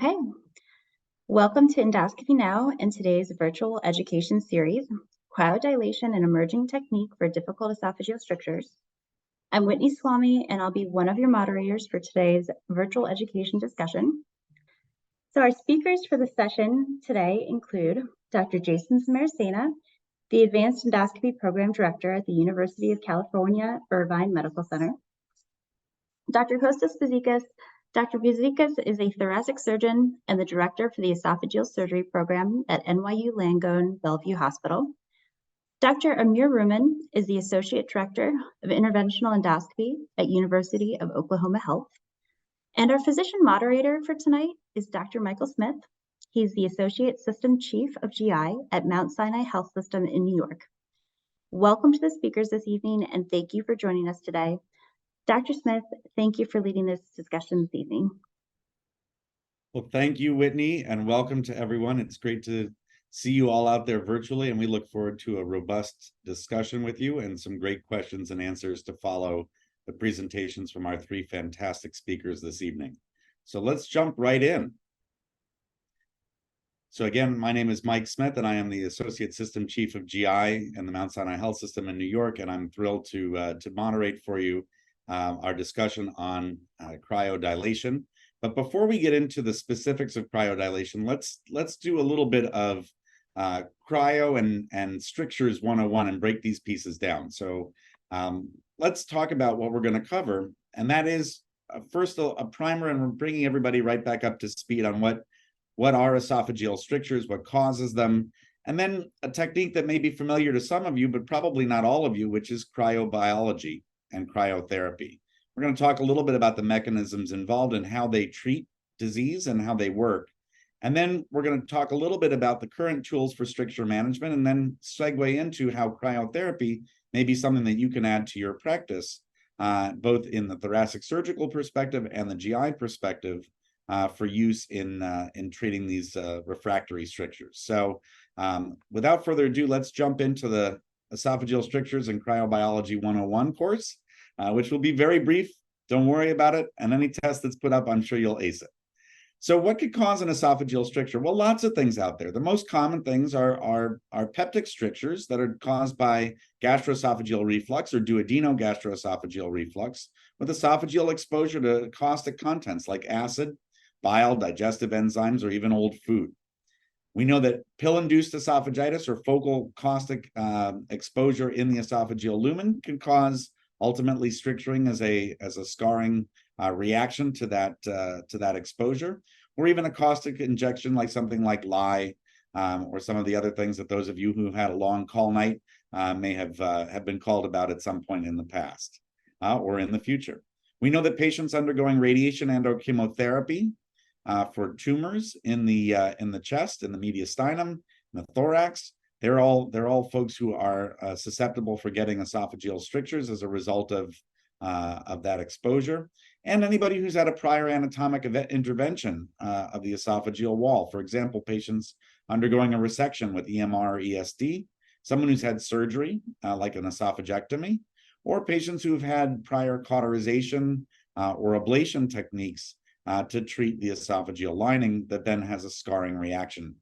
Okay, welcome to Endoscopy Now and today's virtual education series, CryoDilation, an emerging technique for difficult esophageal strictures. I'm Whitney Swami, and I'll be one of your moderators for today's virtual education discussion. So our speakers for the session today include Dr. Jason Samarasena, the Advanced Endoscopy Program Director at the University of California, Irvine Medical Center. Dr. Costas Bizekis. Dr. Bizekis is a thoracic surgeon and the director for the esophageal surgery program at NYU Langone Bellevue Hospital. Dr. Amir Rumman is the associate director of interventional endoscopy at University of Oklahoma Health. And our physician moderator for tonight is Dr. Michael Smith. He's the associate system chief of GI at Mount Sinai Health System in New York. Welcome to the speakers this evening, and thank you for joining us today. Dr. Smith, thank you for leading this discussion this evening. Well, thank you, Whitney, and welcome to everyone. It's great to see you all out there virtually, and we look forward to a robust discussion with you and some great questions and answers to follow the presentations from our three fantastic speakers this evening. So let's jump right in. So again, my name is Mike Smith, and I am the Associate System Chief of GI in the Mount Sinai Health System in New York, and I'm thrilled to moderate for you our discussion on cryodilation. But before we get into the specifics of cryodilation, let's do a little bit of cryo and strictures 101 and break these pieces down. So let's talk about what we're going to cover, and that is first a primer, and we're bringing everybody right back up to speed on what are esophageal strictures, what causes them, and then a technique that may be familiar to some of you, but probably not all of you, which is cryobiology and cryotherapy. We're going to talk a little bit about the mechanisms involved and how they treat disease and how they work. And then we're going to talk a little bit about the current tools for stricture management, and then segue into how cryotherapy may be something that you can add to your practice, both in the thoracic surgical perspective and the GI perspective, for use in treating these refractory strictures. So without further ado, let's jump into the Esophageal Strictures and Cryobiology 101 course, which will be very brief. Don't worry about it. And any test that's put up, I'm sure you'll ace it. So what could cause an esophageal stricture? Well, lots of things out there. The most common things are peptic strictures that are caused by gastroesophageal reflux or duodeno-gastroesophageal reflux with esophageal exposure to caustic contents like acid, bile, digestive enzymes, or even old food. We know that pill-induced esophagitis or focal caustic exposure in the esophageal lumen can cause ultimately stricturing as a scarring reaction to that exposure, or even a caustic injection like something like lye or some of the other things that those of you who had a long call night may have been called about at some point in the past or in the future. We know that patients undergoing radiation and/or chemotherapy for tumors in the chest, in the mediastinum, in the thorax, they're all folks who are susceptible for getting esophageal strictures as a result of that exposure. And anybody who's had a prior anatomic intervention of the esophageal wall, for example, patients undergoing a resection with EMR or ESD, someone who's had surgery like an esophagectomy, or patients who've had prior cauterization or ablation techniques to treat the esophageal lining that then has a scarring reaction.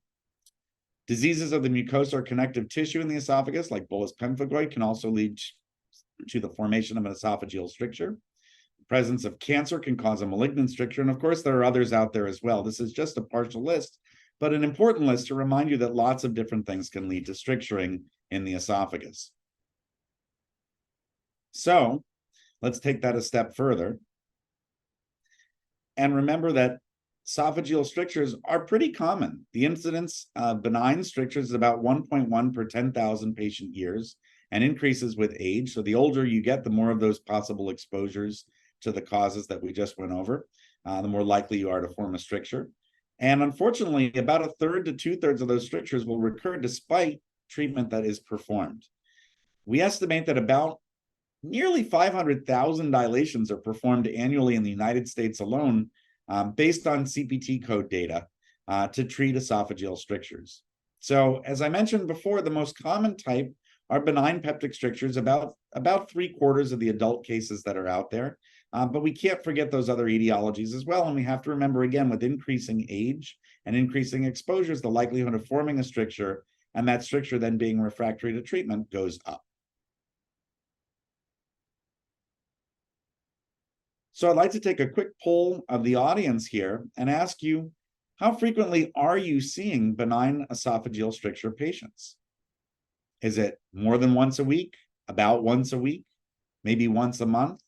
Diseases of the mucosa or connective tissue in the esophagus, like bullous pemphigoid, can also lead to the formation of an esophageal stricture. The presence of cancer can cause a malignant stricture, and of course, there are others out there as well. This is just a partial list, but an important list to remind you that lots of different things can lead to stricturing in the esophagus. So let's take that a step further. And remember that esophageal strictures are pretty common. The incidence of benign strictures is about 1.1 per 10,000 patient years and increases with age. So the older you get, the more of those possible exposures to the causes that we just went over, the more likely you are to form a stricture. And unfortunately, about a third to two-thirds of those strictures will recur despite treatment that is performed. We estimate that about nearly 500,000 dilations are performed annually in the United States alone, based on CPT code data to treat esophageal strictures. So as I mentioned before, the most common type are benign peptic strictures, about 3/4 of the adult cases that are out there. But we can't forget those other etiologies as well. And we have to remember, again, with increasing age and increasing exposures, the likelihood of forming a stricture and that stricture then being refractory to treatment goes up. So I'd like to take a quick poll of the audience here and ask you, how frequently are you seeing benign esophageal stricture patients? Is it more than once a week, about once a week, maybe once a month,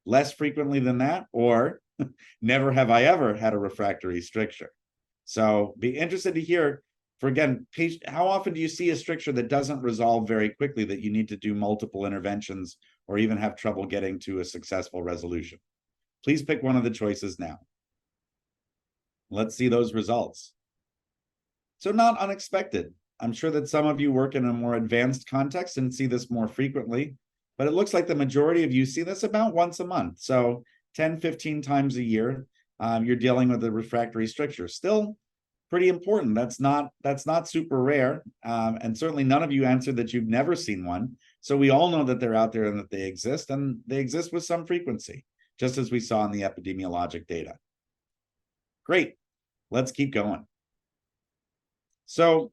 less frequently than that, or never have I ever had a refractory stricture? So be interested to hear, for again, how often do you see a stricture that doesn't resolve very quickly, that you need to do multiple interventions or even have trouble getting to a successful resolution? Please pick one of the choices now. Let's see those results. So not unexpected. I'm sure that some of you work in a more advanced context and see this more frequently, but it looks like the majority of you see this about once a month. So 10, 15 times a year, you're dealing with a refractory stricture. Still pretty important. That's not super rare. And certainly none of you answered that you've never seen one. So we all know that they're out there and that they exist with some frequency, just as we saw in the epidemiologic data. Great. Let's keep going. So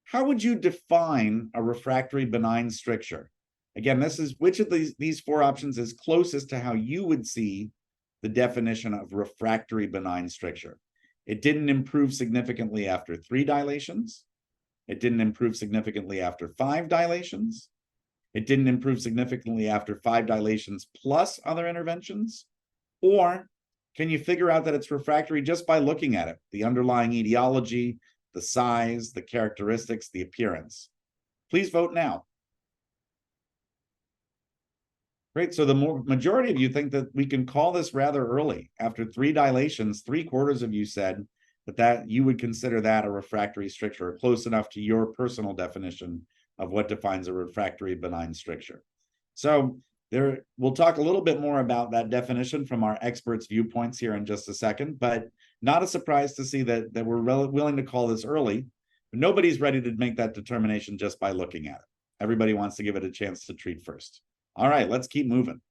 how would you define a refractory benign stricture? Again, this is which of these four options is closest to how you would see the definition of refractory benign stricture. It didn't improve significantly after 3 dilations. It didn't improve significantly after 5 dilations. It didn't improve significantly after 5 dilations plus other interventions. Or can you figure out that it's refractory just by looking at it, the underlying etiology, the size, the characteristics, the appearance? Please vote now. Great, so the majority of you think that we can call this rather early. After 3 dilations, 3/4 of you said that you would consider that a refractory stricture, close enough to your personal definition of what defines a refractory benign stricture. So we'll talk a little bit more about that definition from our experts' viewpoints here in just a second, but not a surprise to see that we're willing to call this early, but nobody's ready to make that determination just by looking at it. Everybody wants to give it a chance to treat first. All right, let's keep moving.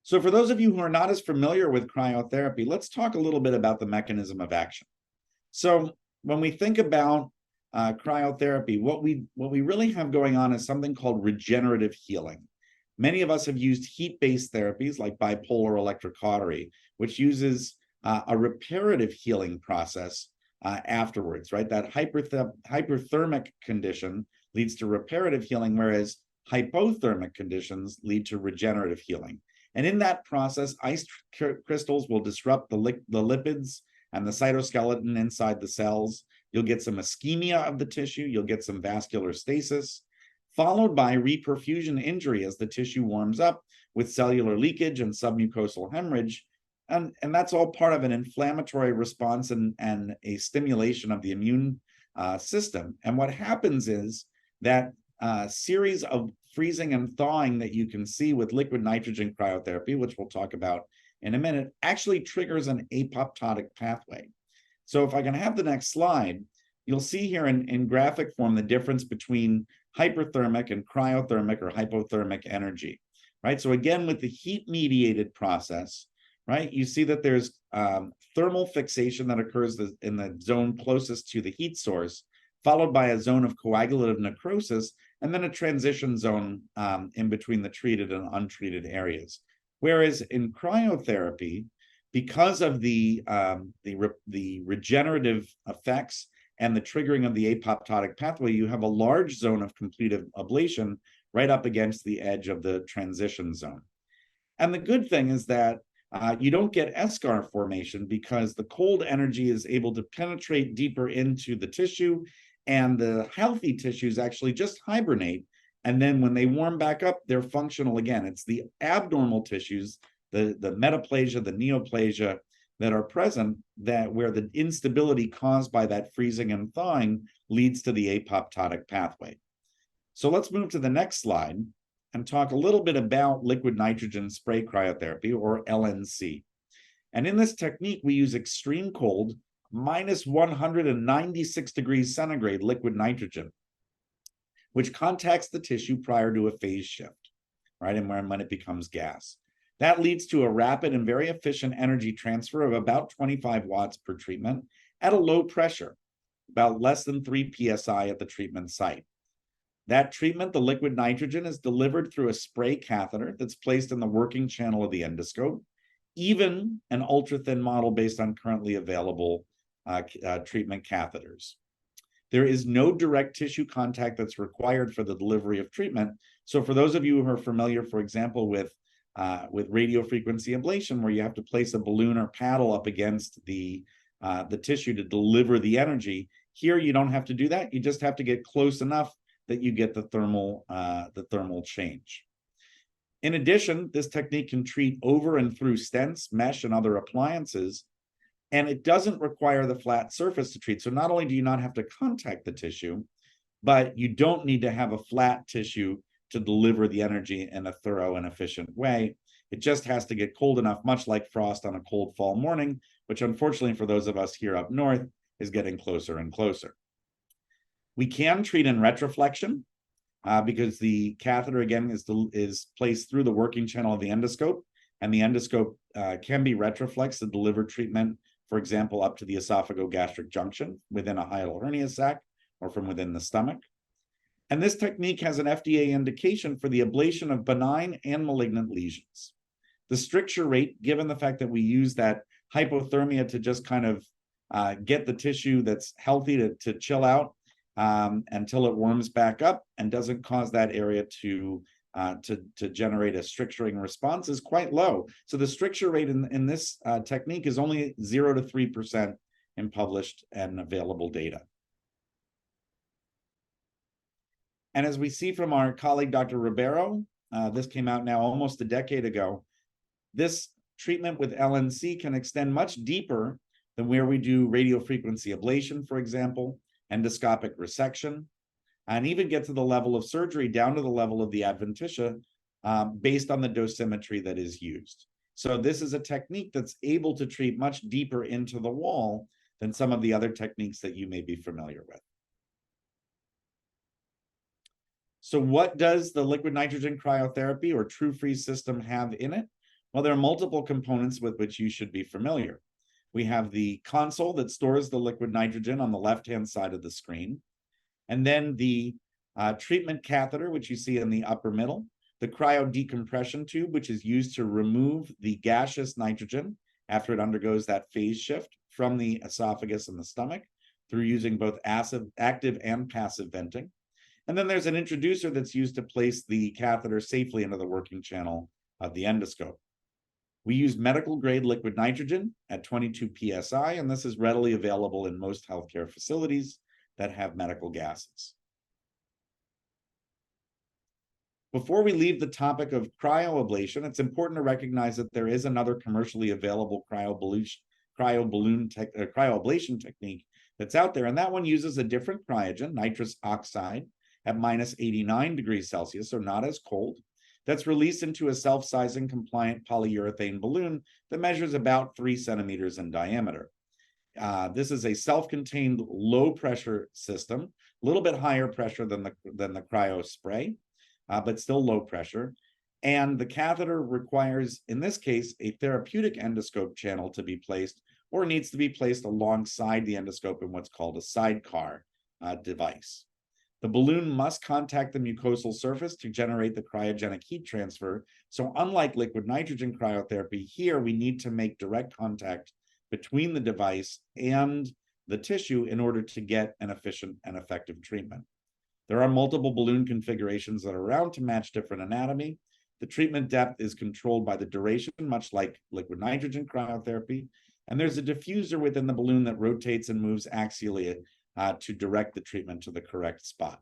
So for those of you who are not as familiar with cryotherapy, let's talk a little bit about the mechanism of action. So when we think about cryotherapy, what we really have going on is something called regenerative healing. Many of us have used heat-based therapies like bipolar electrocautery, which uses a reparative healing process afterwards, right? That hyperthermic condition leads to reparative healing, whereas hypothermic conditions lead to regenerative healing. And in that process, ice crystals will disrupt the lipids and the cytoskeleton inside the cells. You'll get some ischemia of the tissue. You'll get some vascular stasis, followed by reperfusion injury as the tissue warms up with cellular leakage and submucosal hemorrhage. And that's all part of an inflammatory response and a stimulation of the immune system. And what happens is that series of freezing and thawing that you can see with liquid nitrogen cryotherapy, which we'll talk about in a minute, actually triggers an apoptotic pathway. So if I can have the next slide, you'll see here in graphic form the difference between hyperthermic and cryothermic or hypothermic energy, right? So again, with the heat-mediated process, right, you see that there's thermal fixation that occurs in the zone closest to the heat source, followed by a zone of coagulative necrosis, and then a transition zone in between the treated and untreated areas. Whereas in cryotherapy, because of the regenerative effects and the triggering of the apoptotic pathway, you have a large zone of complete ablation right up against the edge of the transition zone. And the good thing is that you don't get eschar formation because the cold energy is able to penetrate deeper into the tissue, and the healthy tissues actually just hibernate. And then when they warm back up, they're functional again. It's the abnormal tissues, the metaplasia, the neoplasia that are present, that where the instability caused by that freezing and thawing leads to the apoptotic pathway. So let's move to the next slide and talk a little bit about liquid nitrogen spray cryotherapy, or LNC. And in this technique, we use extreme cold, minus 196 degrees centigrade liquid nitrogen, which contacts the tissue prior to a phase shift. right? And when it becomes gas. That leads to a rapid and very efficient energy transfer of about 25 watts per treatment at a low pressure, about less than 3 psi at the treatment site. That treatment, the liquid nitrogen, is delivered through a spray catheter that's placed in the working channel of the endoscope, even an ultra-thin model based on currently available treatment catheters. There is no direct tissue contact that's required for the delivery of treatment. So for those of you who are familiar, for example, with radiofrequency ablation, where you have to place a balloon or paddle up against the tissue to deliver the energy, here you don't have to do that. You just have to get close enough that you get the thermal change. In addition, this technique can treat over and through stents, mesh, and other appliances, and it doesn't require the flat surface to treat. So not only do you not have to contact the tissue, but you don't need to have a flat tissue to deliver the energy in a thorough and efficient way. It just has to get cold enough, much like frost on a cold fall morning, which unfortunately for those of us here up north is getting closer and closer. We can treat in retroflexion because the catheter, again, is placed through the working channel of the endoscope, and the endoscope can be retroflexed to deliver treatment, for example, up to the esophagogastric junction within a hiatal hernia sac or from within the stomach. And this technique has an FDA indication for the ablation of benign and malignant lesions. The stricture rate, given the fact that we use that hypothermia to just kind of get the tissue that's healthy to chill out until it warms back up and doesn't cause that area to generate a stricturing response, is quite low. So the stricture rate in this technique is only 0 to 3% in published and available data. And as we see from our colleague, Dr. Ribeiro, this came out now almost a decade ago, this treatment with LNC can extend much deeper than where we do radiofrequency ablation, for example, endoscopic resection, and even get to the level of surgery down to the level of the adventitia based on the dosimetry that is used. So this is a technique that's able to treat much deeper into the wall than some of the other techniques that you may be familiar with. So what does the liquid nitrogen cryotherapy or truFreeze system have in it? Well, there are multiple components with which you should be familiar. We have the console that stores the liquid nitrogen on the left-hand side of the screen, and then the treatment catheter, which you see in the upper middle, the cryo decompression tube, which is used to remove the gaseous nitrogen after it undergoes that phase shift from the esophagus and the stomach through using both active and passive venting. And then there's an introducer that's used to place the catheter safely into the working channel of the endoscope. We use medical grade liquid nitrogen at 22 psi, and this is readily available in most healthcare facilities that have medical gases. Before we leave the topic of cryoablation, it's important to recognize that there is another commercially available cryoablation technique that's out there, and that one uses a different cryogen, nitrous oxide, at minus 89 degrees Celsius, so not as cold, that's released into a self-sizing compliant polyurethane balloon that measures about 3 centimeters in diameter. This is a self-contained low-pressure system, a little bit higher pressure than the cryo spray, but still low pressure. And the catheter requires, in this case, a therapeutic endoscope channel to be placed, or needs to be placed alongside the endoscope in what's called a sidecar device. The balloon must contact the mucosal surface to generate the cryogenic heat transfer. So unlike liquid nitrogen cryotherapy, here we need to make direct contact between the device and the tissue in order to get an efficient and effective treatment. There are multiple balloon configurations that are around to match different anatomy. The treatment depth is controlled by the duration, much like liquid nitrogen cryotherapy. And there's a diffuser within the balloon that rotates and moves axially to direct the treatment to the correct spot.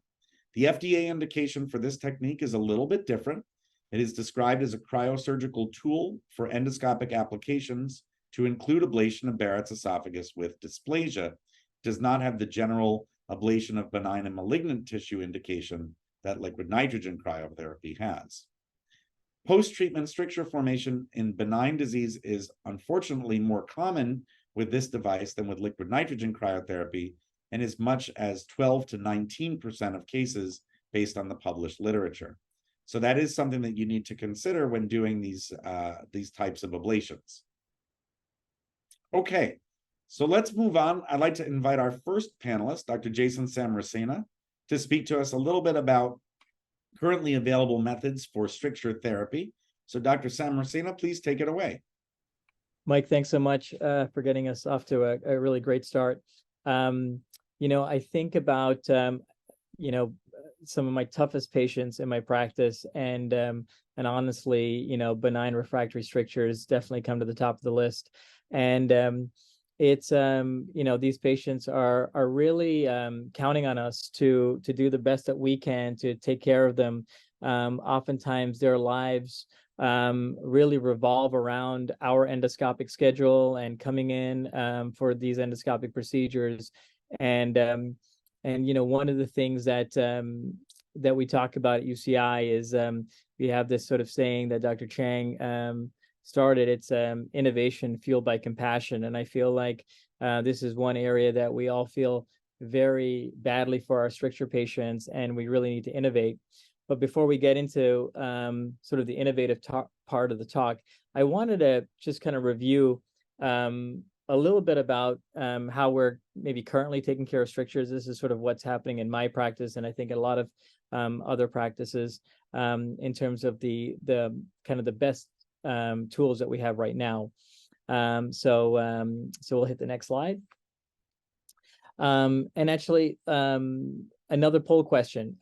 The FDA indication for this technique is a little bit different. It is described as a cryosurgical tool for endoscopic applications to include ablation of Barrett's esophagus with dysplasia. It does not have the general ablation of benign and malignant tissue indication that liquid nitrogen cryotherapy has. Post-treatment stricture formation in benign disease is unfortunately more common with this device than with liquid nitrogen cryotherapy, and as much as 12 to 19% of cases based on the published literature. So that is something that you need to consider when doing these types of ablations. Okay, so let's move on. I'd like to invite our first panelist, Dr. Jason Samarasena, to speak to us a little bit about currently available methods for stricture therapy. So Dr. Samarasena, please take it away. Mike, thanks so much for getting us off to a really great start. I think about, some of my toughest patients in my practice, and honestly, benign refractory strictures definitely come to the top of the list. And it's these patients are really counting on us to do the best that we can to take care of them. Oftentimes their lives really revolve around our endoscopic schedule and coming in for these endoscopic procedures. And one of the things that we talk about at UCI is we have this sort of saying that Dr. Chang started. It's innovation fueled by compassion. And I feel like this is one area that we all feel very badly for our stricture patients, and we really need to innovate. But before we get into sort of the innovative part of the talk, I wanted to just kind of review a little bit about how we're maybe currently taking care of strictures. This is sort of what's happening in my practice, and I think a lot of other practices in terms of the kind of the best tools that we have right now. So we'll hit the next slide. And actually, another poll question.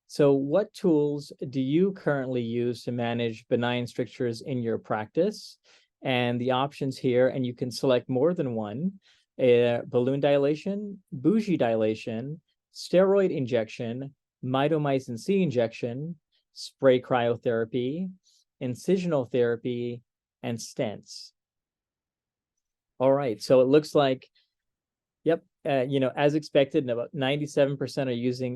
So what tools do you currently use to manage benign strictures in your practice? And the options here, and you can select more than one: balloon dilation, bougie dilation, steroid injection, mitomycin C injection, spray cryotherapy, incisional therapy, and stents. All right, so it looks like, yep, as expected, about 97% are using,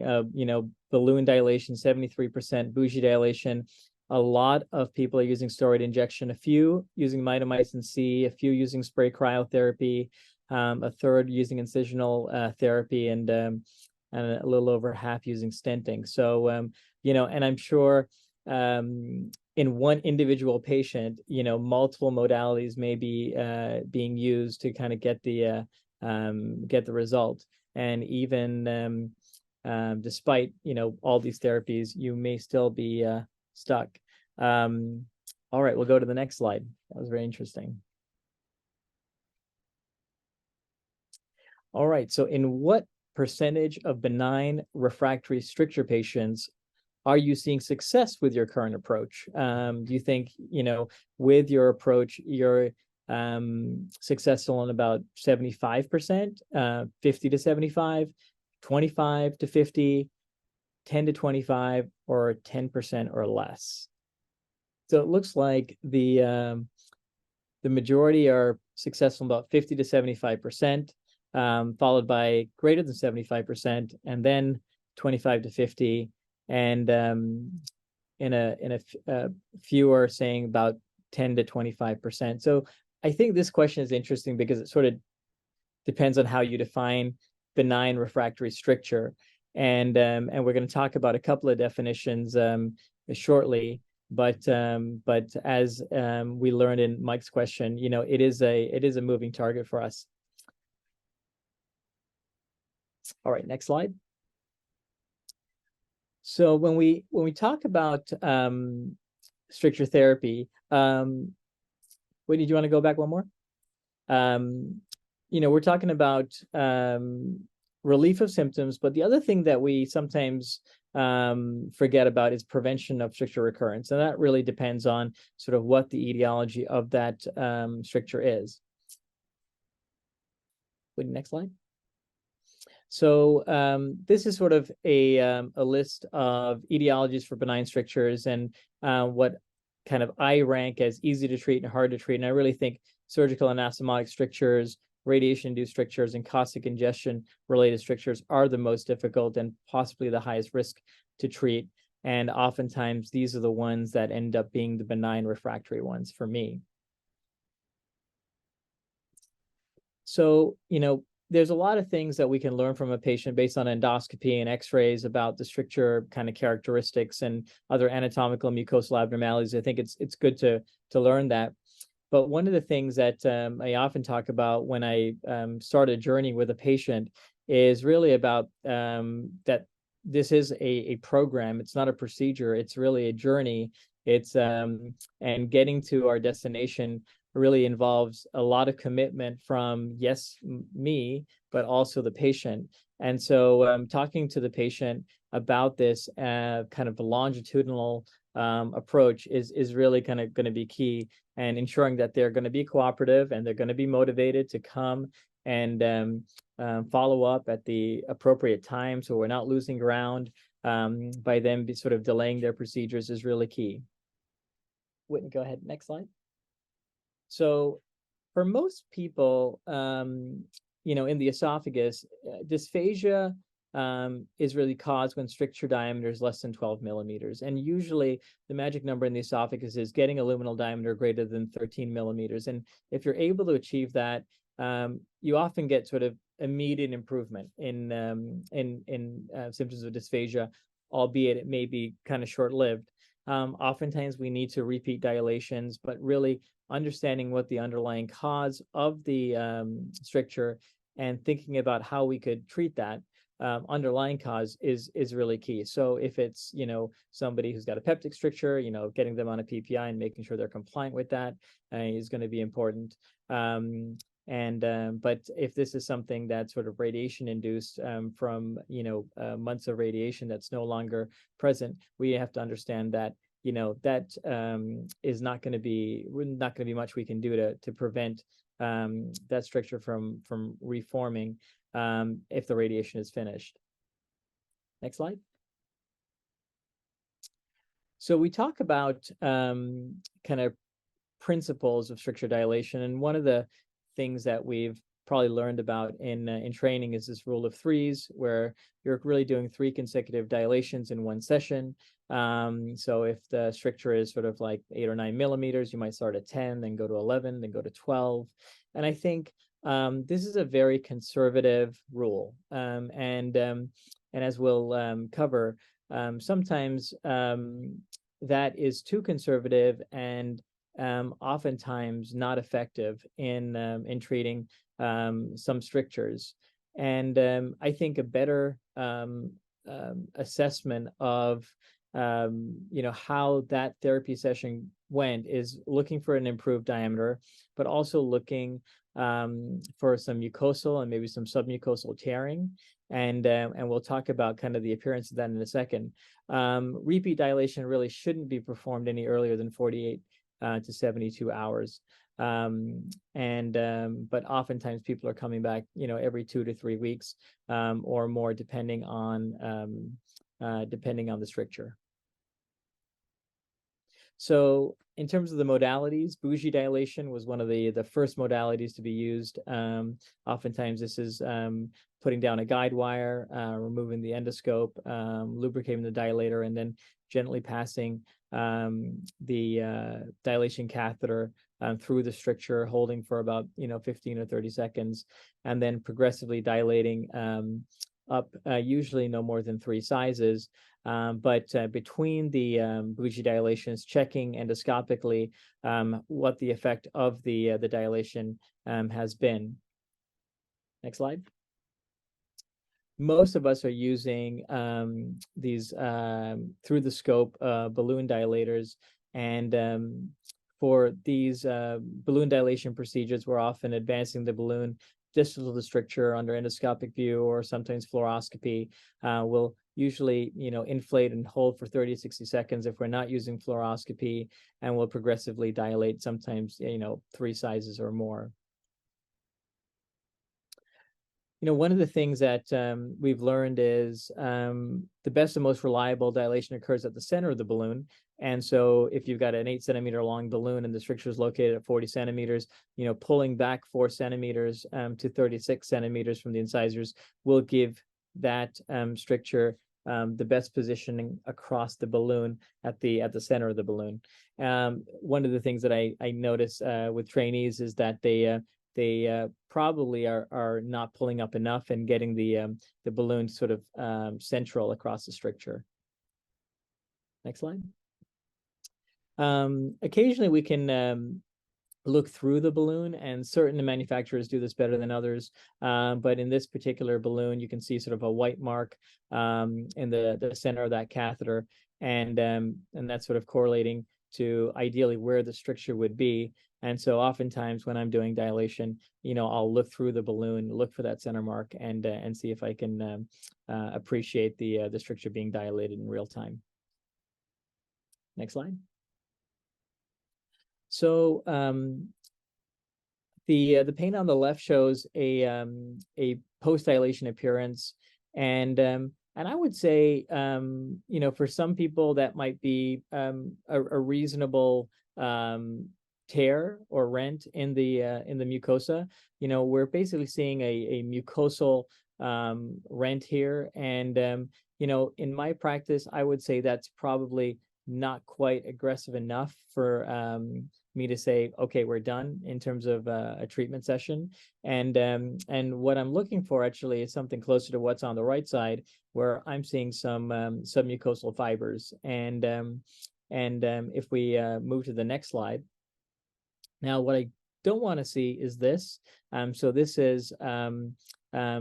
balloon dilation, 73% bougie dilation. A lot of people are using steroid injection, a few using mitomycin C, a few using spray cryotherapy, a third using incisional therapy, and a little over half using stenting. So, and I'm sure in one individual patient, multiple modalities may be being used to kind of get the result. And even despite all these therapies, you may still be stuck. All right, we'll go to the next slide. That was very interesting. All right, so in what percentage of benign refractory stricture patients are you seeing success with your current approach? Do you think, with your approach, you're successful in about 75%, 50 to 75, 25 to 50, 10 to 25, or 10% or less? So it looks like the majority are successful in about 50 to 75%, followed by greater than 75%, and then 25 to 50, and in a few are saying about 10 to 25%. So I think this question is interesting because it sort of depends on how you define benign refractory stricture, and we're going to talk about a couple of definitions shortly. But as we learned in Mike's question, it is a moving target for us. All right, next slide. So when we talk about stricture therapy, Whitney, do you want to go back one more? We're talking about relief of symptoms, but the other thing that we sometimes forget about is prevention of stricture recurrence, and that really depends on sort of what the etiology of that stricture is. Whitney, next slide. So this is sort of a list of etiologies for benign strictures, and what kind of I rank as easy to treat and hard to treat. And I really think surgical anastomotic strictures, radiation-induced strictures, and caustic ingestion-related strictures are the most difficult and possibly the highest risk to treat. And oftentimes, these are the ones that end up being the benign refractory ones for me. So, there's a lot of things that we can learn from a patient based on endoscopy and x-rays about the stricture kind of characteristics and other anatomical mucosal abnormalities. I think it's good to learn that. But one of the things that I often talk about when I start a journey with a patient is really about that this is a program. It's not a procedure. It's really a journey. It's and getting to our destination really involves a lot of commitment from, yes, me, but also the patient. And so talking to the patient about this kind of a longitudinal approach is really kind of going to be key, and ensuring that they're going to be cooperative and they're going to be motivated to come and follow up at the appropriate time, so we're not losing ground by them sort of delaying their procedures is really key. Whitney, go ahead. Next slide. So for most people, you know, in the esophagus, dysphagia is really caused when stricture diameter is less than 12 millimeters. And usually the magic number in the esophagus is getting a luminal diameter greater than 13 millimeters. And if you're able to achieve that, you often get sort of immediate improvement in symptoms of dysphagia, albeit it may be kind of short-lived. Oftentimes we need to repeat dilations, but really understanding what the underlying cause of the stricture and thinking about how we could treat that underlying cause is really key. So if it's, you know, somebody who's got a peptic stricture, you know, getting them on a PPI and making sure they're compliant with that is going to be important. But if this is something that's sort of radiation induced from, you know, months of radiation that's no longer present, we have to understand that, you know, that is not going to be much we can do to prevent that stricture from reforming if the radiation is finished. Next slide. So we talk about kind of principles of stricture dilation, and one of the things that we've probably learned about in training is this rule of threes, where you're really doing 3 consecutive dilations in one session. So if the stricture is sort of like 8 or 9 millimeters, you might start at 10, then go to 11, then go to 12. And I think this is a very conservative rule. And as we'll cover, sometimes that is too conservative and oftentimes not effective in treating some strictures. And I think a better assessment of you know, how that therapy session went is looking for an improved diameter, but also looking for some mucosal and maybe some submucosal tearing. And we'll talk about kind of the appearance of that in a second. Repeat dilation really shouldn't be performed any earlier than 48 to 72 hours. But oftentimes people are coming back, you know, every 2 to 3 weeks or more, depending on the stricture. So in terms of the modalities, bougie dilation was one of the first modalities to be used. Oftentimes this is putting down a guide wire, removing the endoscope, lubricating the dilator, and then gently passing the dilation catheter through the stricture, holding for about, you know, 15 or 30 seconds, and then progressively dilating up, usually no more than 3 sizes. But between the bougie dilations, checking endoscopically what the effect of the dilation has been. Next slide. Most of us are using these through the scope balloon dilators, and for these balloon dilation procedures, we're often advancing the balloon distal to the stricture under endoscopic view, or sometimes fluoroscopy. We'll usually, you know, inflate and hold for 30 to 60 seconds if we're not using fluoroscopy, and we'll progressively dilate, sometimes, you know, 3 sizes or more. You know, one of the things that we've learned is the best and most reliable dilation occurs at the center of the balloon. And so if you've got an 8 centimeter long balloon and the stricture is located at 40 centimeters, you know, pulling back 4 centimeters to 36 centimeters from the incisors will give that stricture the best positioning across the balloon at the center of the balloon. One of the things that I notice with trainees is that they they probably are not pulling up enough and getting the balloon sort of central across the stricture. Next slide. Occasionally we can look through the balloon, and certain manufacturers do this better than others. But in this particular balloon, you can see sort of a white mark in the center of that catheter, and that's sort of correlating to ideally where the stricture would be. And so oftentimes when I'm doing dilation, I'll look through the balloon, look for that center mark, and see if I can appreciate the stricture being dilated in real time. Next slide. So the paint on the left shows a post dilation appearance, and I would say for some people that might be a reasonable tear or rent in the mucosa. We're basically seeing a mucosal rent here, and in my practice, I would say that's probably not quite aggressive enough for me to say, okay, we're done in terms of a treatment session. And what I'm looking for actually is something closer to what's on the right side, where I'm seeing some submucosal fibers. And if we move to the next slide. Now, what I don't want to see is this. So this is,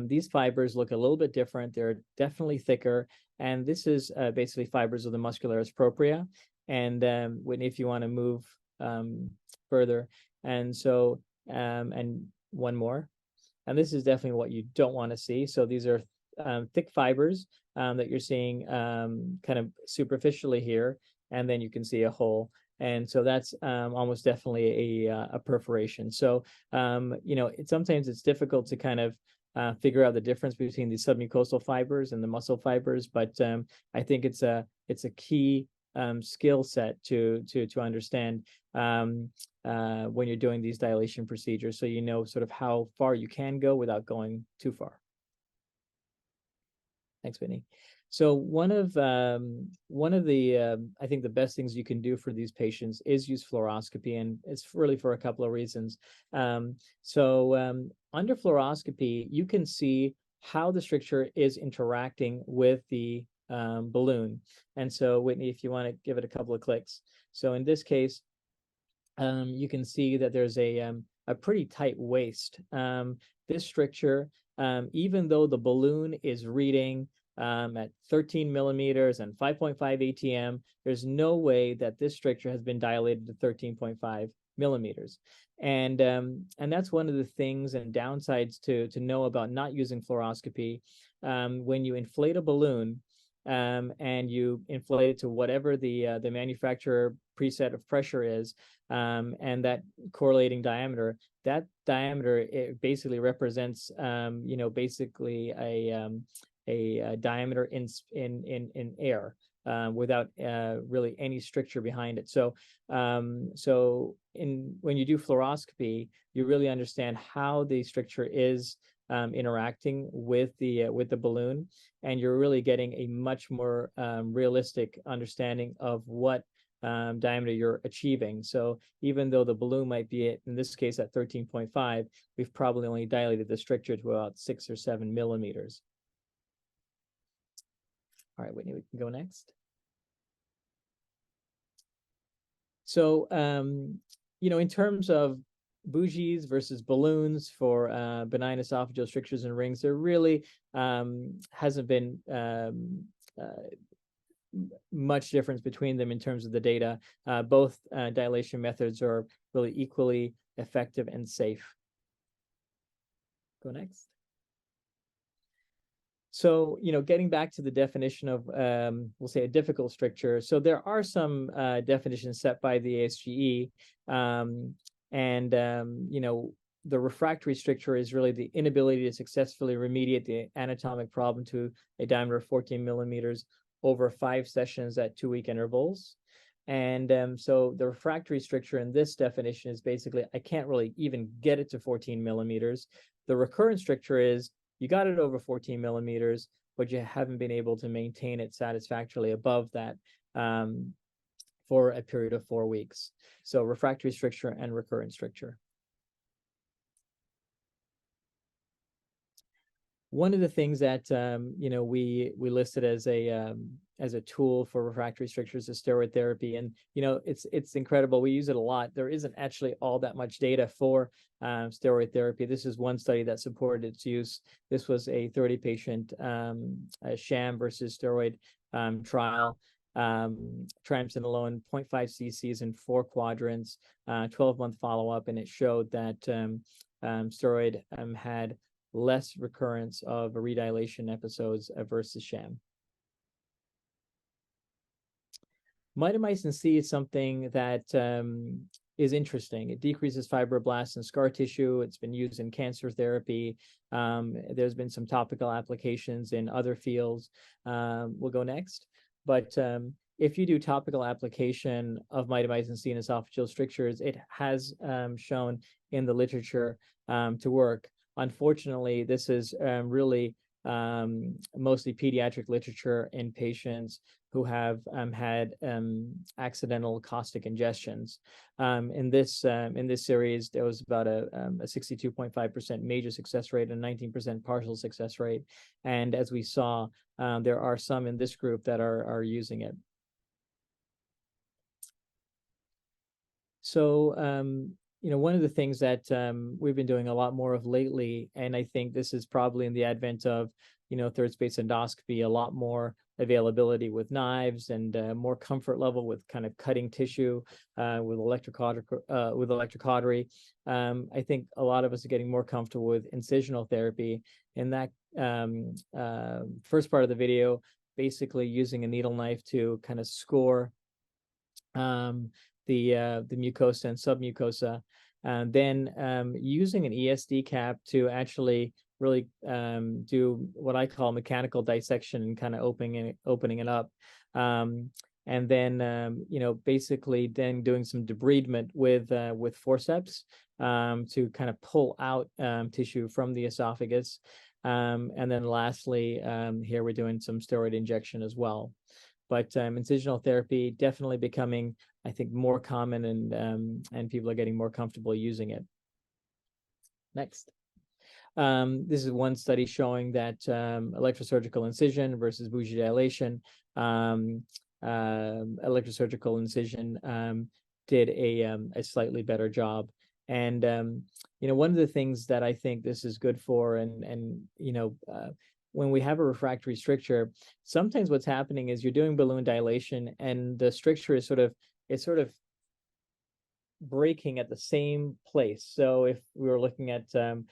these fibers look a little bit different. They're definitely thicker. And this is basically fibers of the muscularis propria. And Whitney, if you want to move further. And so, and one more. And this is definitely what you don't want to see. So these are thick fibers that you're seeing kind of superficially here. And then you can see a hole. And so that's almost definitely a perforation. So, sometimes it's difficult to kind of figure out the difference between the submucosal fibers and the muscle fibers, but I think it's a key skill set to understand when you're doing these dilation procedures, so sort of how far you can go without going too far. Thanks, Whitney. So one of the I think the best things you can do for these patients is use fluoroscopy, and it's really for a couple of reasons. Under fluoroscopy, you can see how the stricture is interacting with the balloon. And so, Whitney, if you want to give it a couple of clicks. So in this case, you can see that there's a pretty tight waist. This stricture, even though the balloon is reading at 13 millimeters and 5.5 ATM, there's no way that this stricture has been dilated to 13.5 millimeters. And that's one of the things and downsides to know about not using fluoroscopy. When you inflate a balloon and you inflate it to whatever the manufacturer preset of pressure is, and that correlating diameter, that diameter, it basically represents basically a diameter in air without really any stricture behind it. So when you do fluoroscopy, you really understand how the stricture is interacting with the balloon, and you're really getting a much more realistic understanding of what diameter you're achieving. So even though the balloon might be in this case at 13.5, we've probably only dilated the stricture to about 6 or 7 millimeters. All right, Whitney, we can go next. So, in terms of bougies versus balloons for benign esophageal strictures and rings, there really hasn't been much difference between them in terms of the data. Both dilation methods are really equally effective and safe. Go next. So, getting back to the definition of, we'll say, a difficult stricture. So there are some definitions set by the ASGE, the refractory stricture is really the inability to successfully remediate the anatomic problem to a diameter of 14 millimeters over 5 sessions at 2-week intervals. And so the refractory stricture in this definition is basically, I can't really even get it to 14 millimeters. The recurrent stricture is, you got it over 14 millimeters, but you haven't been able to maintain it satisfactorily above that for a period of 4 weeks. So refractory stricture and recurrent stricture. One of the things that we listed as a tool for refractory strictures is steroid therapy, and it's incredible. We use it a lot. There isn't actually all that much data for steroid therapy. This is one study that supported its use. This was a 30-patient sham versus steroid trial. Triamcinolone 0.5 cc's in 4 quadrants, 12-month follow-up, and it showed that steroid had less recurrence of redilation episodes versus sham. Mitomycin C is something that is interesting. It decreases fibroblasts and scar tissue. It's been used in cancer therapy. There's been some topical applications in other fields. We'll go next. But if you do topical application of mitomycin C in esophageal strictures, it has shown in the literature to work. Unfortunately, this is really mostly pediatric literature in patients who have had accidental caustic ingestions. In this series, there was about a 62.5% major success rate and 19% partial success rate. And as we saw, there are some in this group that are using it. So one of the things that we've been doing a lot more of lately, and I think this is probably in the advent of, third space endoscopy, a lot more availability with knives and more comfort level with kind of cutting tissue with electrocautery. I think a lot of us are getting more comfortable with incisional therapy. In that first part of the video, basically using a needle knife to kind of score the mucosa and submucosa, and then using an ESD cap to actually really do what I call mechanical dissection and kind of opening it up, and then basically then doing some debridement with forceps to kind of pull out tissue from the esophagus, and then lastly here we're doing some steroid injection as well. But incisional therapy definitely becoming, I think, more common, and people are getting more comfortable using it. Next. This is one study showing that electrosurgical incision versus bougie dilation. Electrosurgical incision did a slightly better job. And one of the things that I think this is good for, and when we have a refractory stricture, sometimes what's happening is you're doing balloon dilation and the stricture is sort of breaking at the same place. So if we were looking at a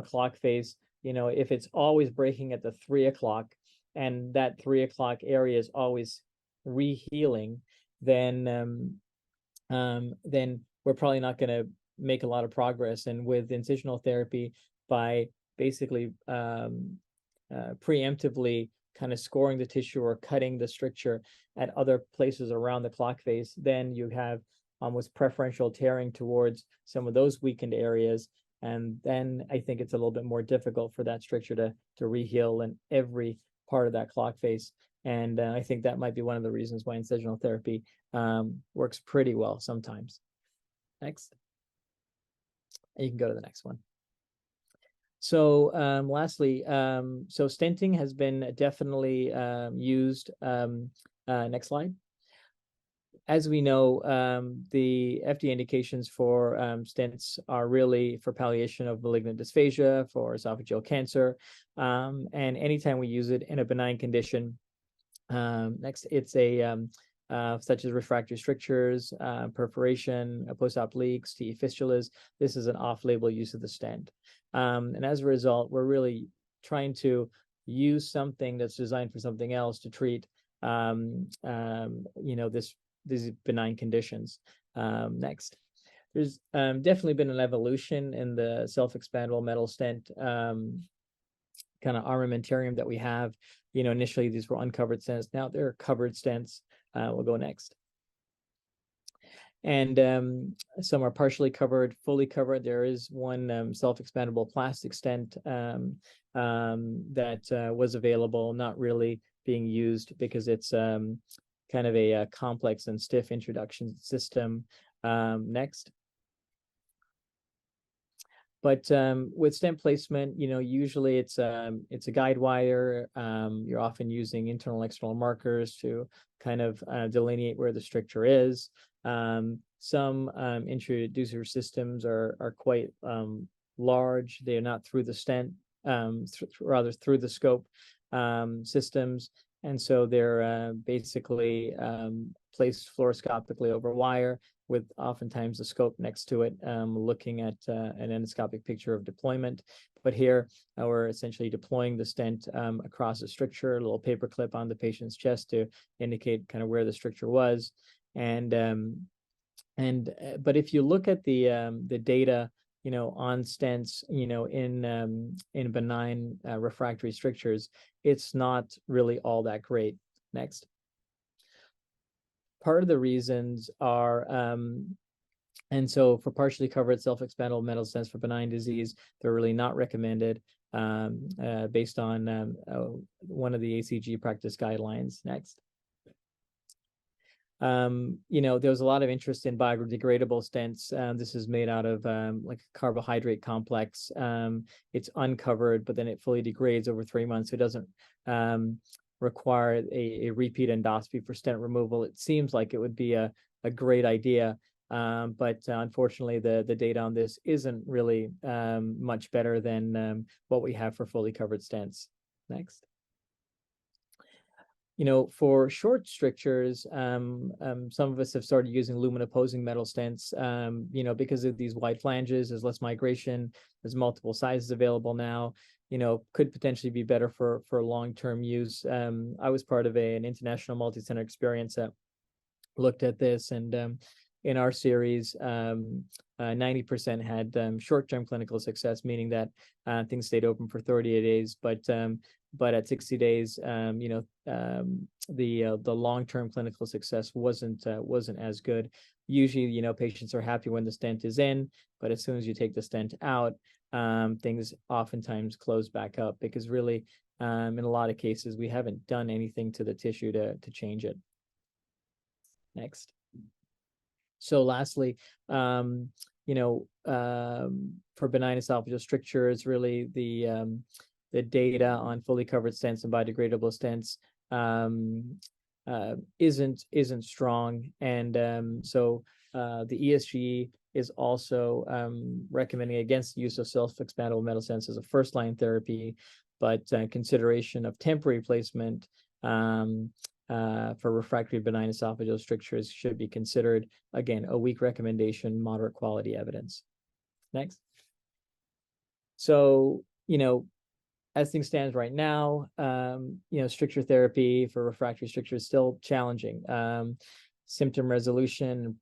clock face, if it's always breaking at the 3 o'clock and that 3 o'clock area is always rehealing, then we're probably not going to make a lot of progress. And with incisional therapy, by basically preemptively kind of scoring the tissue or cutting the stricture at other places around the clock face, then you have almost preferential tearing towards some of those weakened areas. And then I think it's a little bit more difficult for that stricture to reheal in every part of that clock face. And I think that might be one of the reasons why incisional therapy works pretty well sometimes. Next. And you can go to the next one. So lastly, so stenting has been definitely used. Next slide. As we know, the FDA indications for stents are really for palliation of malignant dysphagia, for esophageal cancer, and anytime we use it in a benign condition. Next, it's such as refractory strictures, perforation, post-op leaks, TE fistulas. This is an off-label use of the stent. And as a result, we're really trying to use something that's designed for something else to treat, these benign conditions. Next. There's definitely been an evolution in the self-expandable metal stent kind of armamentarium that we have. Initially these were uncovered stents. Now they're covered stents. We'll go next. And some are partially covered, fully covered. There is one self-expandable plastic stent that was available, not really being used because it's kind of a complex and stiff introduction system. Next. But with stent placement, usually it's a guide wire. You're often using internal and external markers to kind of delineate where the stricture is. Some introducer systems are quite large. They are not through the stent, rather through the scope systems. And so they're basically placed fluoroscopically over wire, with oftentimes a scope next to it, looking at an endoscopic picture of deployment. But here we're essentially deploying the stent across a stricture, a little paper clip on the patient's chest to indicate kind of where the stricture was. But if you look at the data, on stents, in benign refractory strictures, it's not really all that great. Next. Part of the reasons are, and so for partially covered self-expandable metal stents for benign disease, they're really not recommended based on one of the ACG practice guidelines. Next. There's a lot of interest in biodegradable stents. This is made out of like a carbohydrate complex. It's uncovered, but then it fully degrades over 3 months. So it doesn't require a repeat endoscopy for stent removal. It seems like it would be a great idea, but unfortunately the data on this isn't really much better than what we have for fully covered stents. Next. For short strictures, some of us have started using lumen-opposing metal stents, because of these wide flanges. There's less migration. There's multiple sizes available now. Could potentially be better for long-term use. I was part of an international multi-center experience that looked at this, and in our series, 90% had short-term clinical success, meaning that things stayed open for 38 days, but at 60 days, the long-term clinical success wasn't as good. Usually, patients are happy when the stent is in, but as soon as you take the stent out, things oftentimes close back up, because really, in a lot of cases, we haven't done anything to the tissue to change it. Next. So lastly, for benign esophageal strictures, really the data on fully covered stents and biodegradable stents isn't strong, and so the ESG is also recommending against the use of self-expandable metal stents as a first-line therapy, but consideration of temporary placement for refractory benign esophageal strictures should be considered. Again, a weak recommendation, moderate quality evidence. Next. So, as things stand right now, stricture therapy for refractory stricture is still challenging. Symptom resolution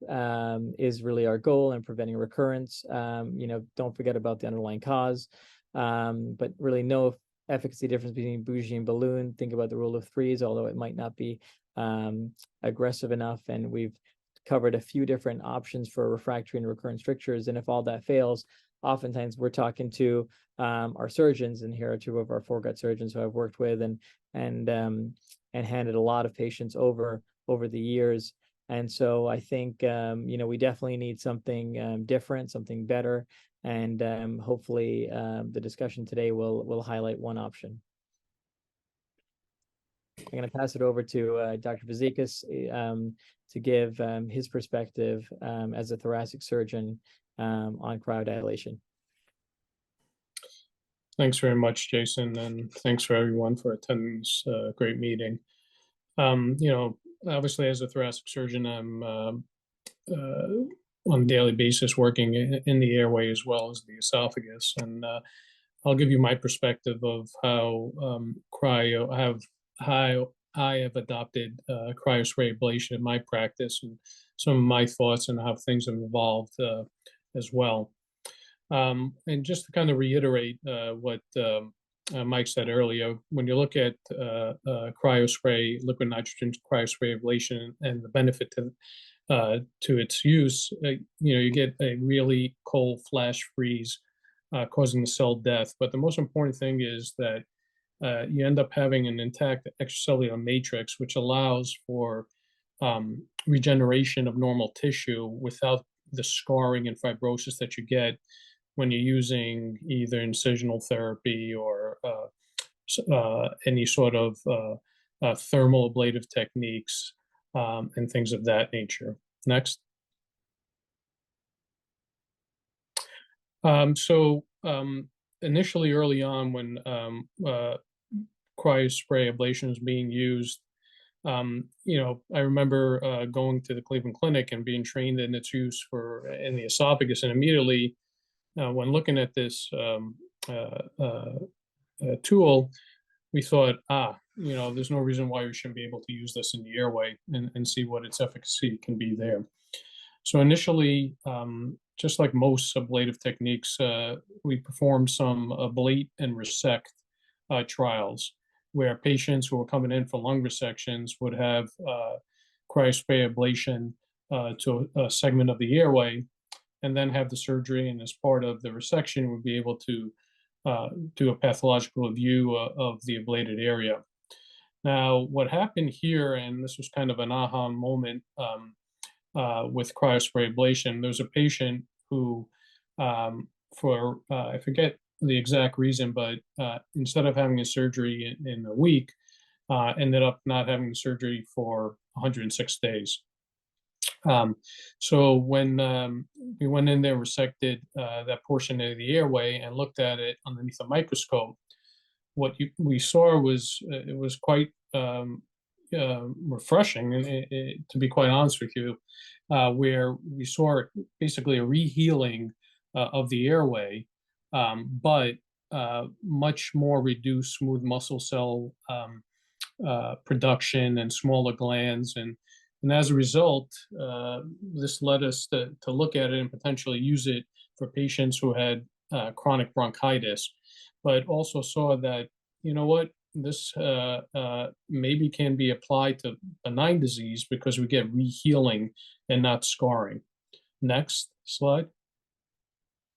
is really our goal in preventing recurrence. Don't forget about the underlying cause, but really no efficacy difference between bougie and balloon. Think about the rule of threes, although it might not be aggressive enough. And we've covered a few different options for refractory and recurrent strictures. And if all that fails, oftentimes we're talking to our surgeons, and here are two of our foregut surgeons who I've worked with and handed a lot of patients over the years. And so I think we definitely need something different, something better, and hopefully the discussion today will highlight one option. I'm going to pass it over to Dr. Bizekis to give his perspective as a thoracic surgeon on cryodilation. Thanks very much, Jason, and thanks for everyone for attending this great meeting. Obviously, as a thoracic surgeon, I'm on a daily basis working in the airway as well as the esophagus, and I'll give you my perspective of how I have adopted cryo spray ablation in my practice, and some of my thoughts on how things have evolved as well. And just to kind of reiterate what Mike said earlier, when you look at cryo spray, liquid nitrogen cryo spray ablation, and the benefit to its use, you get a really cold flash freeze causing the cell death. But the most important thing is that you end up having an intact extracellular matrix, which allows for regeneration of normal tissue without the scarring and fibrosis that you get when you're using either incisional therapy or any sort of thermal ablative techniques and things of that nature. Next. Initially, early on, when cryo spray ablation was being used, I remember going to the Cleveland Clinic and being trained in its use in the esophagus, and immediately, when looking at this tool, we thought, there's no reason why we shouldn't be able to use this in the airway and see what its efficacy can be there. So initially, just like most ablative techniques, we performed some ablate and resect trials, where patients who were coming in for lung resections would have cryospray ablation to a segment of the airway, and then have the surgery, and as part of the resection, would be able to do a pathological review of the ablated area. Now, what happened here, and this was kind of an aha moment with cryospray ablation, there was a patient who, I forget the exact reason, but instead of having a surgery in a week, ended up not having the surgery for 106 days. So when we went in there, resected that portion of the airway and looked at it underneath a microscope, what we saw was it was quite refreshing, and to be quite honest with you, where we saw basically a rehealing of the airway, but much more reduced smooth muscle cell production and smaller glands, and as a result, this led us to look at it and potentially use it for patients who had chronic bronchitis, but also saw that, this maybe can be applied to benign disease because we get rehealing and not scarring. Next slide.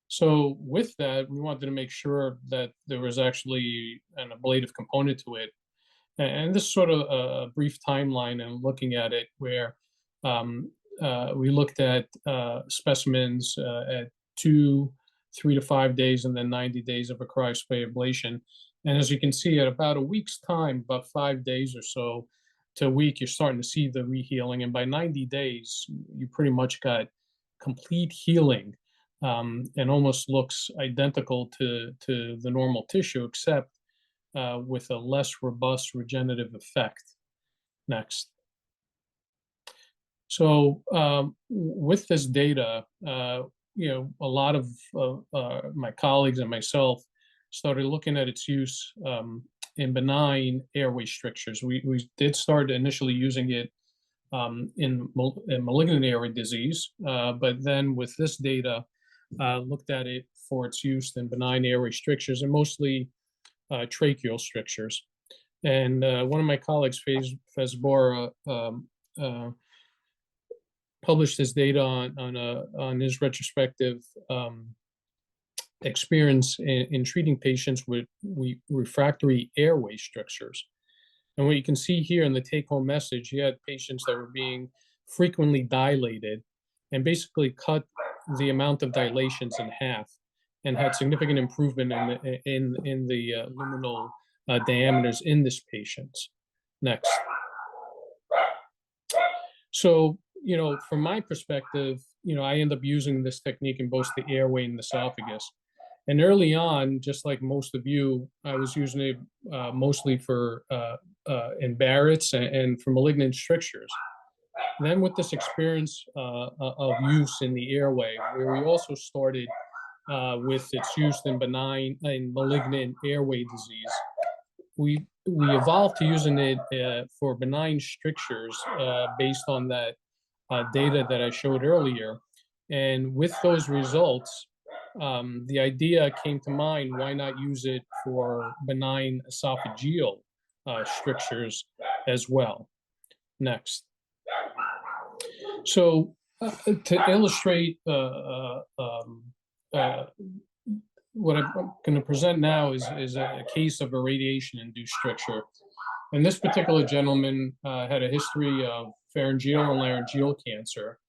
So with that, we wanted to make sure that there was actually an ablative component to it. And this is sort of a brief timeline and looking at it, where we looked at specimens at 2, 3 to 5 days, and then 90 days of a cryospray ablation. And as you can see, at about a week's time, about 5 days or so to a week, you're starting to see the rehealing. And by 90 days, you pretty much got complete healing, and almost looks identical to the normal tissue, except with a less robust regenerative effect. Next. So with this data, a lot of my colleagues and myself started looking at its use in benign airway strictures. We did start initially using it in malignant airway disease, but then with this data, looked at it for its use in benign airway strictures, and mostly tracheal strictures. And one of my colleagues, Fez Bora, published his data on his retrospective experience in treating patients with refractory airway strictures. And what you can see here in the take-home message, he had patients that were being frequently dilated and basically cut the amount of dilations in half, and had significant improvement in the luminal diameters in this patient. Next. So, from my perspective, I end up using this technique in both the airway and the esophagus. And early on, just like most of you, I was using it mostly for in Barrett's and for malignant strictures. Then with this experience of use in the airway, where we also started with its use in benign and malignant airway disease, we evolved to using it for benign strictures based on that data that I showed earlier. And with those results, the idea came to mind, why not use it for benign esophageal strictures as well? Next. So to illustrate what I'm going to present now is a case of a radiation-induced stricture. And this particular gentleman had a history of pharyngeal and laryngeal cancer,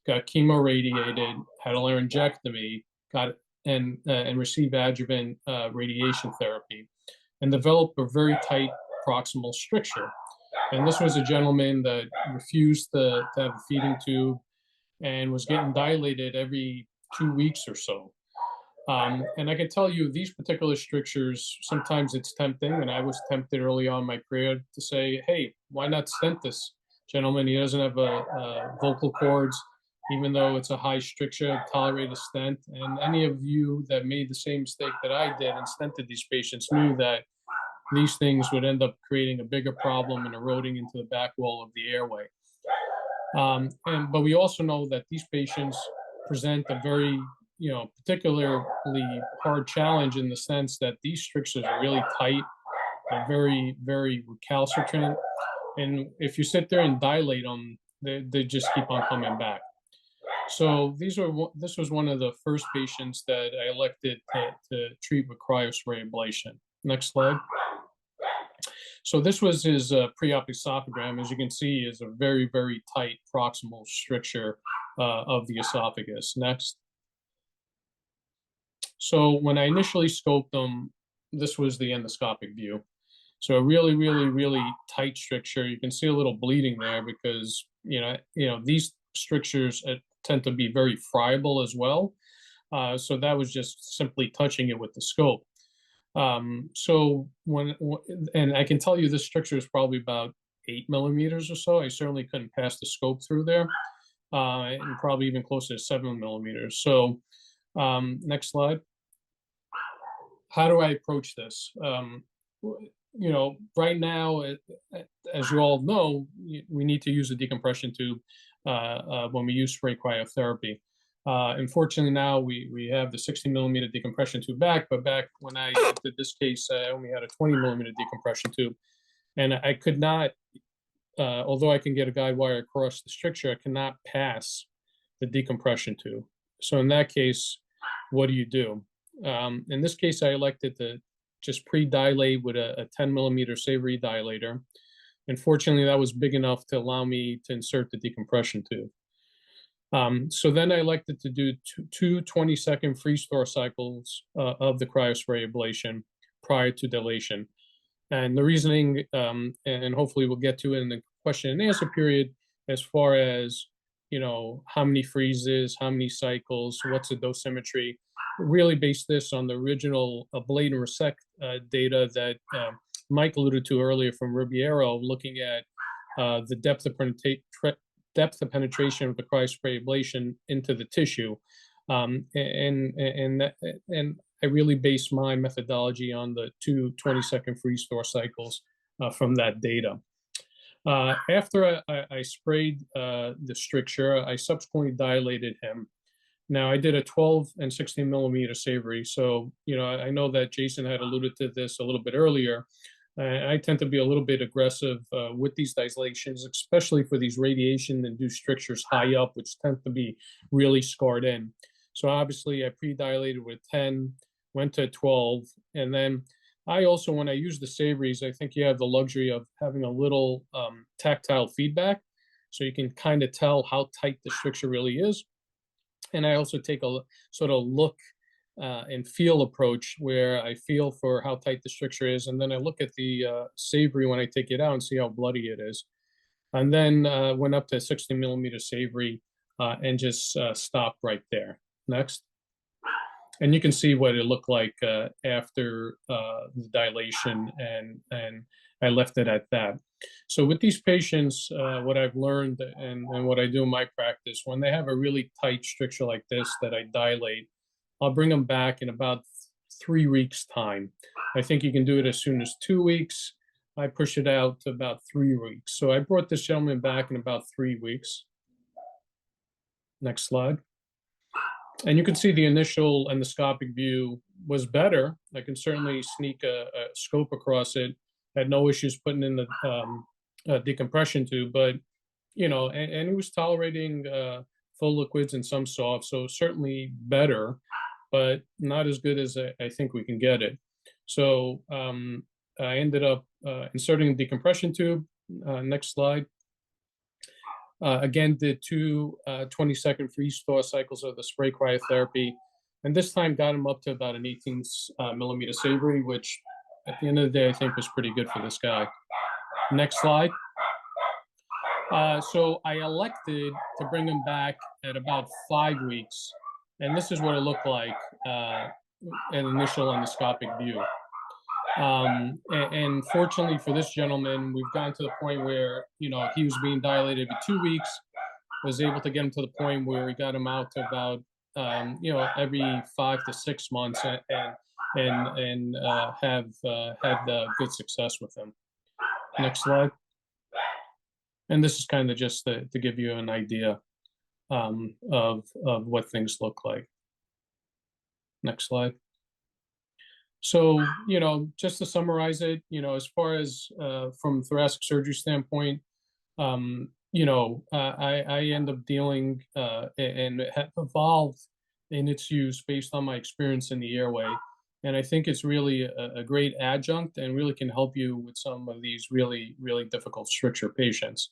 got chemoradiated, had a laryngectomy, got and receive adjuvant radiation therapy, and develop a very tight proximal stricture. And this was a gentleman that refused to have a feeding tube and was getting dilated every 2 weeks or so. And I can tell you these particular strictures, sometimes it's tempting, and I was tempted early on in my career to say, hey, why not stent this gentleman? He doesn't have vocal cords, even though it's a high stricture, tolerate a stent. And any of you that made the same mistake that I did and stented these patients knew that these things would end up creating a bigger problem and eroding into the back wall of the airway. But we also know that these patients present a very, particularly hard challenge in the sense that these strictures are really tight, they're very, very recalcitrant. And if you sit there and dilate them, they just keep on coming back. So this was one of the first patients that I elected to treat with cryospray ablation. Next slide. So this was his pre-op esophagram. As you can see, is a very, very tight proximal stricture of the esophagus. Next. So when I initially scoped him, this was the endoscopic view. So a really, really, really tight stricture. You can see a little bleeding there because, these strictures tend to be very friable as well. So that was just simply touching it with the scope. So and I can tell you this stricture is probably about 8 millimeters or so. I certainly couldn't pass the scope through there, and probably even closer to 7 millimeters. So next slide. How do I approach this? Right now, as you all know, we need to use a decompression tube when we use spray cryotherapy. Unfortunately, now we have the 60 millimeter decompression tube back, but back when I did this case, I only had a 20 millimeter decompression tube. And I could not, although I can get a guide wire across the stricture, I cannot pass the decompression tube. So in that case, what do you do? In this case, I elected to just pre-dilate with a 10 millimeter Savory dilator. Unfortunately, that was big enough to allow me to insert the decompression tube. So then I elected to do two 20-second freeze-thaw cycles of the cryospray ablation prior to dilation. And the reasoning, and hopefully we'll get to it in the question and answer period, as far as, how many freezes, how many cycles, what's the dosimetry, really based this on the original ablate and resect data that Mike alluded to earlier from Ribeiro, looking at the depth of penetration of the cryospray ablation into the tissue, and I really base my methodology on the two 20-second freeze-thaw cycles from that data. After I sprayed the stricture, I subsequently dilated him. Now I did a 12 and 16 millimeter Savory. So, I know that Jason had alluded to this a little bit earlier. I tend to be a little bit aggressive with these dilations, especially for these radiation-induced strictures high up, which tend to be really scarred in. So obviously I pre-dilated with 10, went to 12, and then I also, when I use the Savories, I think you have the luxury of having a little tactile feedback, so you can kind of tell how tight the stricture really is. And I also take a sort of look and feel approach where I feel for how tight the stricture is, and then I look at the Savory when I take it out and see how bloody it is. And then went up to 60 millimeter Savory and just stopped right there. Next. And you can see what it looked like after the dilation, and I left it at that. So with these patients, what I've learned and what I do in my practice, when they have a really tight stricture like this that I dilate, I'll bring them back in about 3 weeks' time. I think you can do it as soon as 2 weeks. I push it out to about 3 weeks. So I brought this gentleman back in about 3 weeks. Next slide. And you can see the initial endoscopic view was better. I can certainly sneak a scope across it. Had no issues putting in the decompression tube, but and he was tolerating full liquids and some soft, so certainly better, but not as good as I think we can get it. So I ended up inserting the decompression tube. Next slide. Again, did two 20-second freeze-thaw cycles of the spray cryotherapy. And this time got him up to about an 18 millimeter Savory, which at the end of the day, I think was pretty good for this guy. Next slide. So I elected to bring him back at about 5 weeks. And this is what it looked like an initial endoscopic view. And fortunately for this gentleman, we've gotten to the point where, he was being dilated every 2 weeks, was able to get him to the point where we got him out to about, every 5 to 6 months and have had good success with him. Next slide. And this is kind of just to give you an idea of what things look like. Next slide. So, just to summarize it, as far as from thoracic surgery standpoint, I end up dealing and have evolved in its use based on my experience in the airway. And I think it's really a great adjunct and really can help you with some of these really, really difficult stricture patients.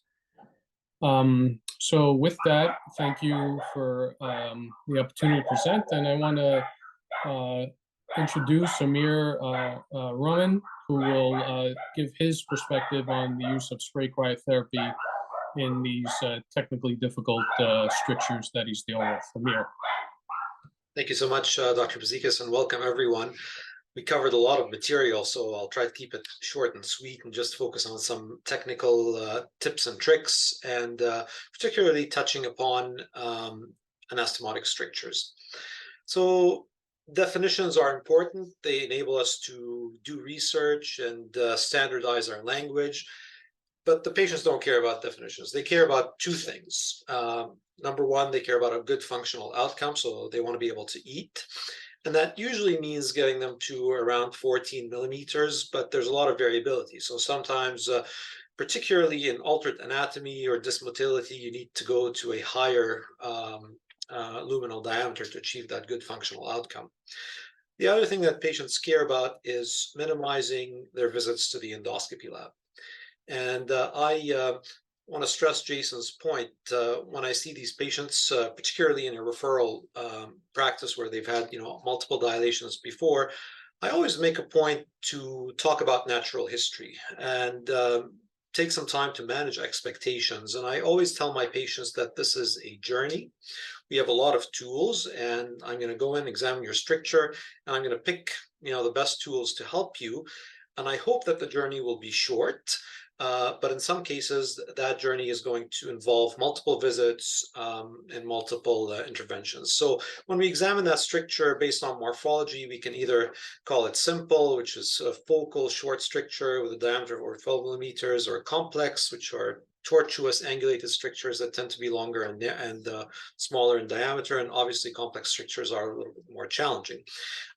So with that, thank you for the opportunity to present. And I want to introduce Amir Rumman, who will give his perspective on the use of spray cryotherapy in these technically difficult strictures that he's dealing with. Amir. Thank you so much, Dr. Bizekis, and welcome everyone. We covered a lot of material, so I'll try to keep it short and sweet and just focus on some technical tips and tricks, and particularly touching upon anastomotic strictures. So definitions are important. They enable us to do research and standardize our language, but the patients don't care about definitions. They care about two things. Number one, they care about a good functional outcome, so they want to be able to eat. And that usually means getting them to around 14 millimeters, but there's a lot of variability. So sometimes, particularly in altered anatomy or dysmotility, you need to go to a higher luminal diameter to achieve that good functional outcome. The other thing that patients care about is minimizing their visits to the endoscopy lab. And I want to stress Jason's point. When I see these patients, particularly in a referral practice where they've had multiple dilations before, I always make a point to talk about natural history and take some time to manage expectations. And I always tell my patients that this is a journey. We have a lot of tools, and I'm going to go in, examine your stricture, and I'm going to pick the best tools to help you. And I hope that the journey will be short. But in some cases, that journey is going to involve multiple visits and multiple interventions. So when we examine that stricture based on morphology, we can either call it simple, which is a focal short stricture with a diameter of over 12 millimeters, or complex, which are tortuous angulated strictures that tend to be longer and smaller in diameter. And obviously, complex strictures are a little bit more challenging.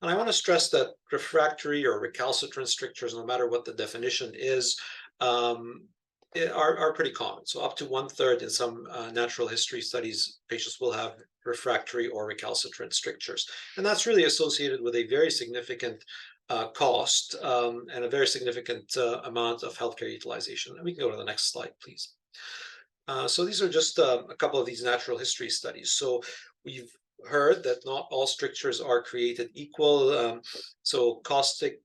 And I want to stress that refractory or recalcitrant strictures, no matter what the definition is, are pretty common. So up to 1/3 in some natural history studies, patients will have refractory or recalcitrant strictures. And that's really associated with a very significant cost and a very significant amount of healthcare utilization. And we can go to the next slide, please. So these are just a couple of these natural history studies. So we've heard that not all strictures are created equal. So caustic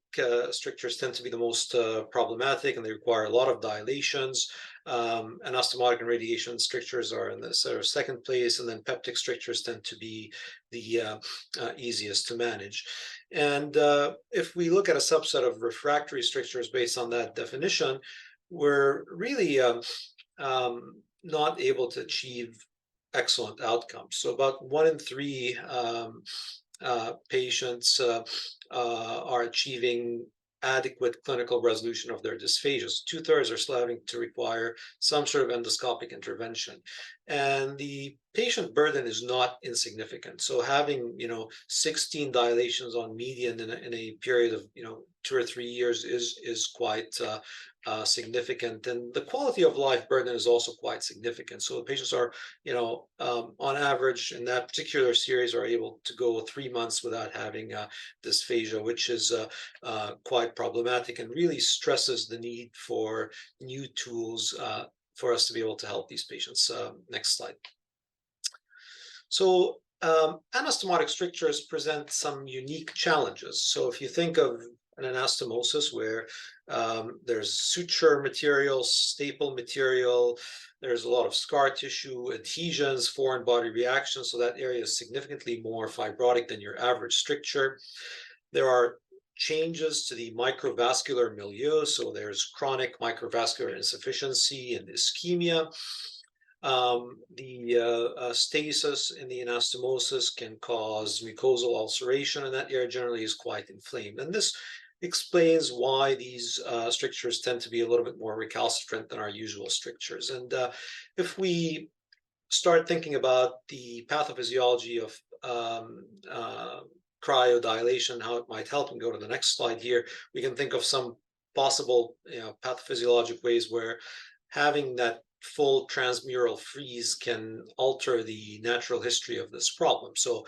strictures tend to be the most problematic, and they require a lot of dilations. Anastomotic and radiation strictures are in the sort of second place, and then peptic strictures tend to be the easiest to manage. And if we look at a subset of refractory strictures based on that definition, we're really not able to achieve excellent outcomes. So about 1 in 3 patients are achieving adequate clinical resolution of their dysphasias. 2/3 are starting to require some sort of endoscopic intervention. And the patient burden is not insignificant. So having 16 dilations on median in a period of 2 or 3 years is quite significant, and the quality of life burden is also quite significant. So the patients are on average in that particular series are able to go 3 months without having dysphagia, which is quite problematic and really stresses the need for new tools for us to be able to help these patients. Next slide. So anastomotic strictures present some unique challenges. So if you think of an anastomosis where there's suture material, staple material, there's a lot of scar tissue, adhesions, foreign body reactions, so that area is significantly more fibrotic than your average stricture. There are changes to the microvascular milieu, so there's chronic microvascular insufficiency and ischemia. Stasis in the anastomosis can cause mucosal ulceration, and that area generally is quite inflamed. And this explains why these strictures tend to be a little bit more recalcitrant than our usual strictures. And if we start thinking about the pathophysiology of cryodilation, how it might help, and go to the next slide here, we can think of some possible pathophysiologic ways where having that full transmural freeze can alter the natural history of this problem. So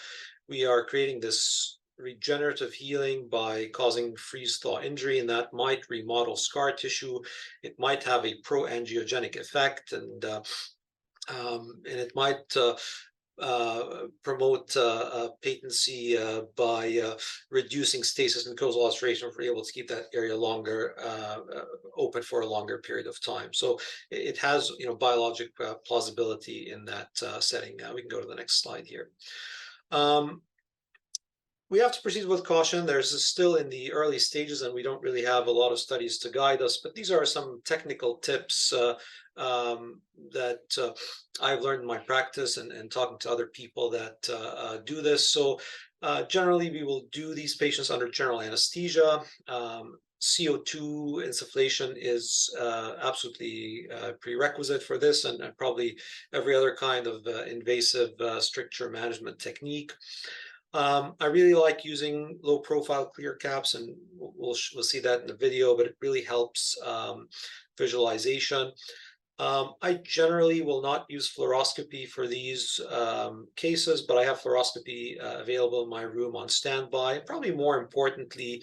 we are creating this regenerative healing by causing freeze-thaw injury, and that might remodel scar tissue. It might have a pro-angiogenic effect, and it might promote patency by reducing stasis and mucosal ulceration if we're able to keep that area longer open for a longer period of time. So it has biologic plausibility in that setting. We can go to the next slide here. We have to proceed with caution. There's still in the early stages, and we don't really have a lot of studies to guide us, but these are some technical tips that I've learned in my practice and talking to other people that do this. So generally, we will do these patients under general anesthesia. CO2 insufflation is absolutely prerequisite for this, and probably every other kind of invasive stricture management technique. I really like using low profile clear caps, and we'll see that in the video, but it really helps visualization. I generally will not use fluoroscopy for these cases, but I have fluoroscopy available in my room on standby. Probably more importantly,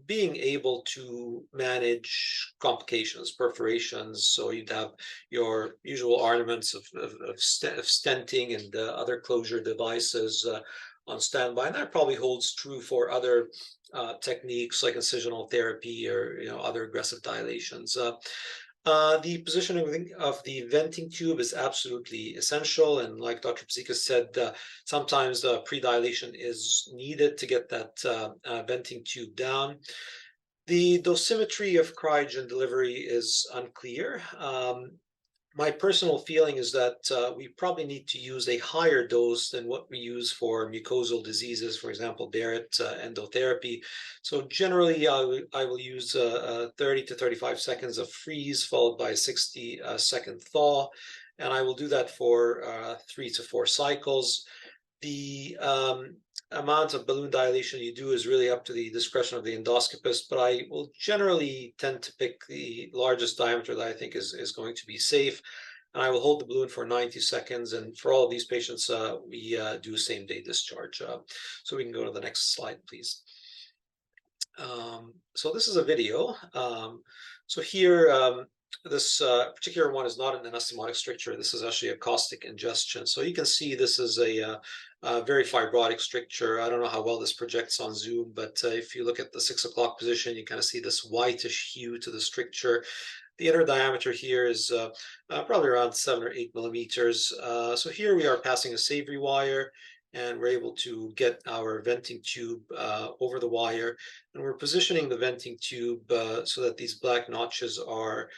being able to manage complications, perforations. So you'd have your usual ornaments of stenting and other closure devices on standby. And that probably holds true for other techniques like incisional therapy or other aggressive dilations. The positioning of the venting tube is absolutely essential. And like Dr. Bizekis said, sometimes pre-dilation is needed to get that venting tube down. The dosimetry of cryogen delivery is unclear. My personal feeling is that we probably need to use a higher dose than what we use for mucosal diseases, for example, Barrett endotherapy. So generally, I will use 30 to 35 seconds of freeze followed by a 60-second thaw, and I will do that for 3 to 4 cycles. The amount of balloon dilation you do is really up to the discretion of the endoscopist, but I will generally tend to pick the largest diameter that I think is going to be safe. And I will hold the balloon for 90 seconds. And for all of these patients, we do same-day discharge. So we can go to the next slide, please. So this is a video. So here, this particular one is not an anastomotic stricture. This is actually a caustic ingestion. So you can see this is a very fibrotic stricture. I don't know how well this projects on Zoom, but if you look at the 6 o'clock position, you kind of see this whitish hue to the stricture. The inner diameter here is probably around 7 or 8 millimeters. So here we are passing a savory wire, and we're able to get our venting tube over the wire. And we're positioning the venting tube so that these black notches are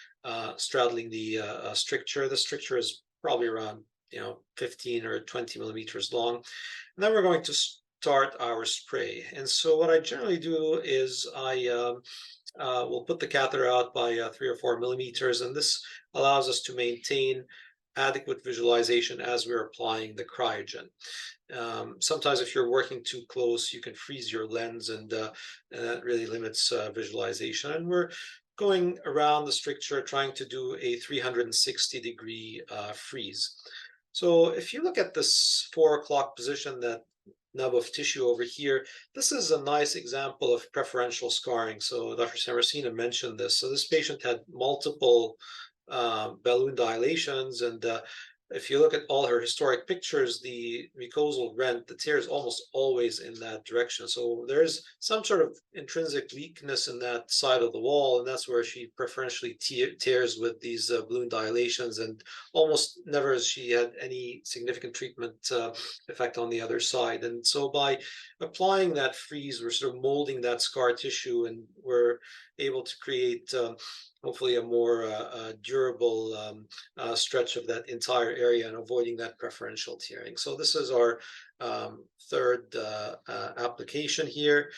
straddling the stricture. The stricture is probably around 15 or 20 millimeters long. And then we're going to start our spray. And so what I generally do is I will put the catheter out by 3 or 4 millimeters, and this allows us to maintain adequate visualization as we're applying the cryogen. Sometimes if you're working too close, you can freeze your lens, and that really limits visualization. And we're going around the stricture trying to do a 360-degree freeze. So if you look at this 4 o'clock position, that nub of tissue over here, this is a nice example of preferential scarring. So Dr. Samarasena mentioned this. So this patient had multiple balloon dilations, and if you look at all her historic pictures, the mucosal rent, the tear is almost always in that direction. So there's some sort of intrinsic weakness in that side of the wall, and that's where she preferentially tears with these balloon dilations, and almost never has she had any significant treatment effect on the other side. And so by applying that freeze, we're sort of molding that scar tissue, and we're able to create hopefully a more durable stretch of that entire area and avoiding that preferential tearing. So this is our third application here.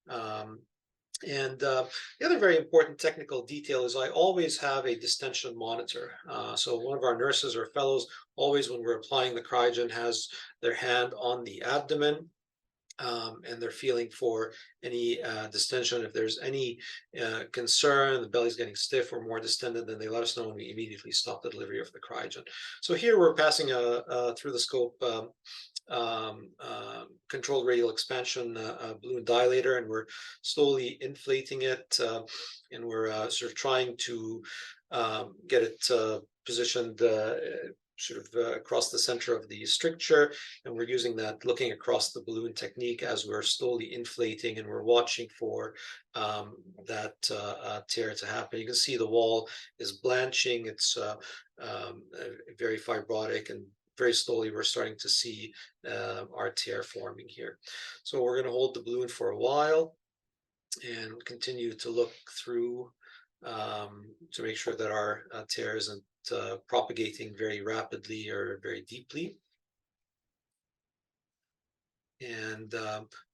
And the other very important technical detail is I always have a distension monitor. So one of our nurses or fellows always, when we're applying the cryogen, has their hand on the abdomen, and they're feeling for any distension. If there's any concern, the belly's getting stiff or more distended, then they let us know, and we immediately stop the delivery of the cryogen. So here we're passing through the scope controlled radial expansion balloon dilator, and we're slowly inflating it, and we're sort of trying to get it positioned sort of across the center of the stricture, and we're using that looking across the balloon technique as we're slowly inflating, and we're watching for that tear to happen. You can see the wall is blanching. It's very fibrotic, and very slowly we're starting to see our tear forming here. So we're going to hold the balloon for a while and continue to look through to make sure that our tear isn't propagating very rapidly or very deeply. And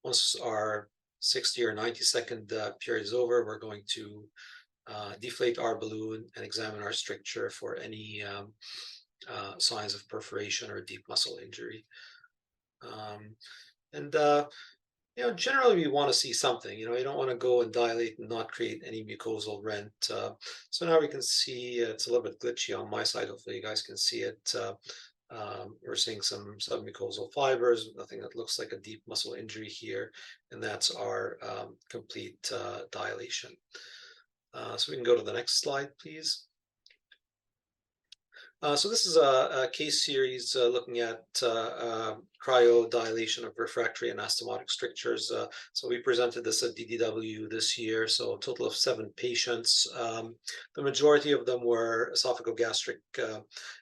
once our 60 or 90-second period is over, we're going to deflate our balloon and examine our stricture for any signs of perforation or deep muscle injury. Generally we want to see something. You don't want to go and dilate and not create any mucosal rent. So now we can see it's a little bit glitchy on my side. Hopefully you guys can see it. We're seeing some submucosal fibers, nothing that looks like a deep muscle injury here, and that's our complete dilation. So we can go to the next slide, please. So this is a case series looking at cryodilation of refractory anastomotic strictures. So we presented this at DDW this year, so a total of 7 patients. The majority of them were esophagogastric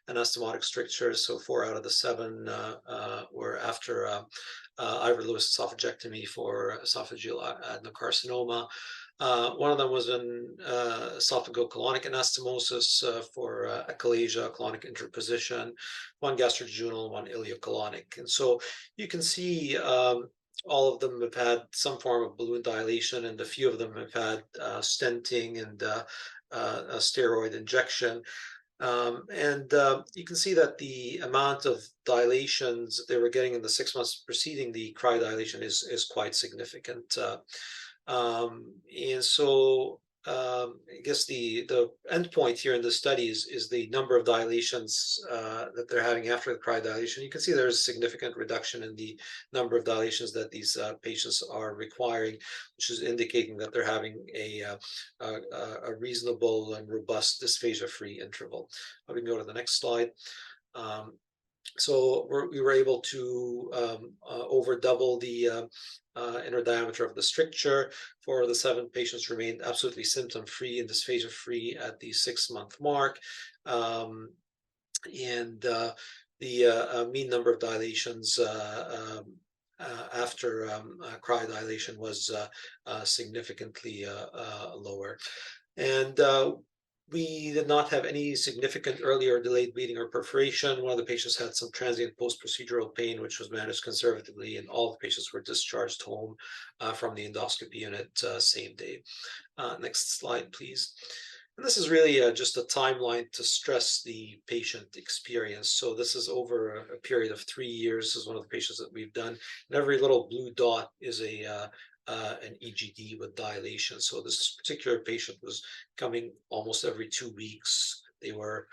anastomotic strictures, so 4 out of the 7 were after Ivor Lewis esophagectomy for esophageal adenocarcinoma. One of them was an esophagocolonic anastomosis for achalasia, colonic interposition, 1 gastrojejunal, 1 ileocolonic. And so you can see all of them have had some form of balloon dilation, and a few of them have had stenting and a steroid injection. You can see that the amount of dilations that they were getting in the 6 months preceding the cryodilation is quite significant. And so I guess the end point here in the study is the number of dilations that they're having after the cryodilation. You can see there's a significant reduction in the number of dilations that these patients are requiring, which is indicating that they're having a reasonable and robust dysphagia-free interval. We can go to the next slide. So we were able to over double the inner diameter of the stricture. 4 of the 7 patients remained absolutely symptom-free and dysphagia-free at the 6-month mark. The mean number of dilations after cryodilation was significantly lower. And we did not have any significant early or delayed bleeding or perforation. One of the patients had some transient post-procedural pain, which was managed conservatively, and all the patients were discharged home from the endoscopy unit same day. Next slide, please. And this is really just a timeline to stress the patient experience. So this is over a period of 3 years. This is one of the patients that we've done. And every little blue dot is an EGD with dilation. So this particular patient was coming almost every 2 weeks. They were,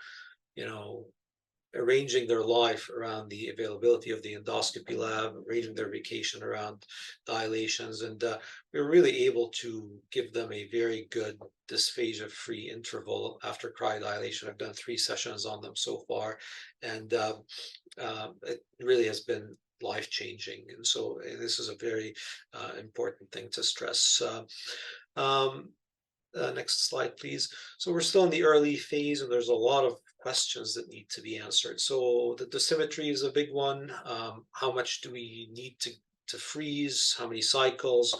arranging their life around the availability of the endoscopy lab, arranging their vacation around dilations, and we were really able to give them a very good dysphagia-free interval after cryodilation. I've done 3 sessions on them so far, and it really has been life-changing. And so this is a very important thing to stress. Next slide, please. So we're still in the early phase, and there's a lot of questions that need to be answered. So the dosimetry is a big one. How much do we need to freeze? How many cycles?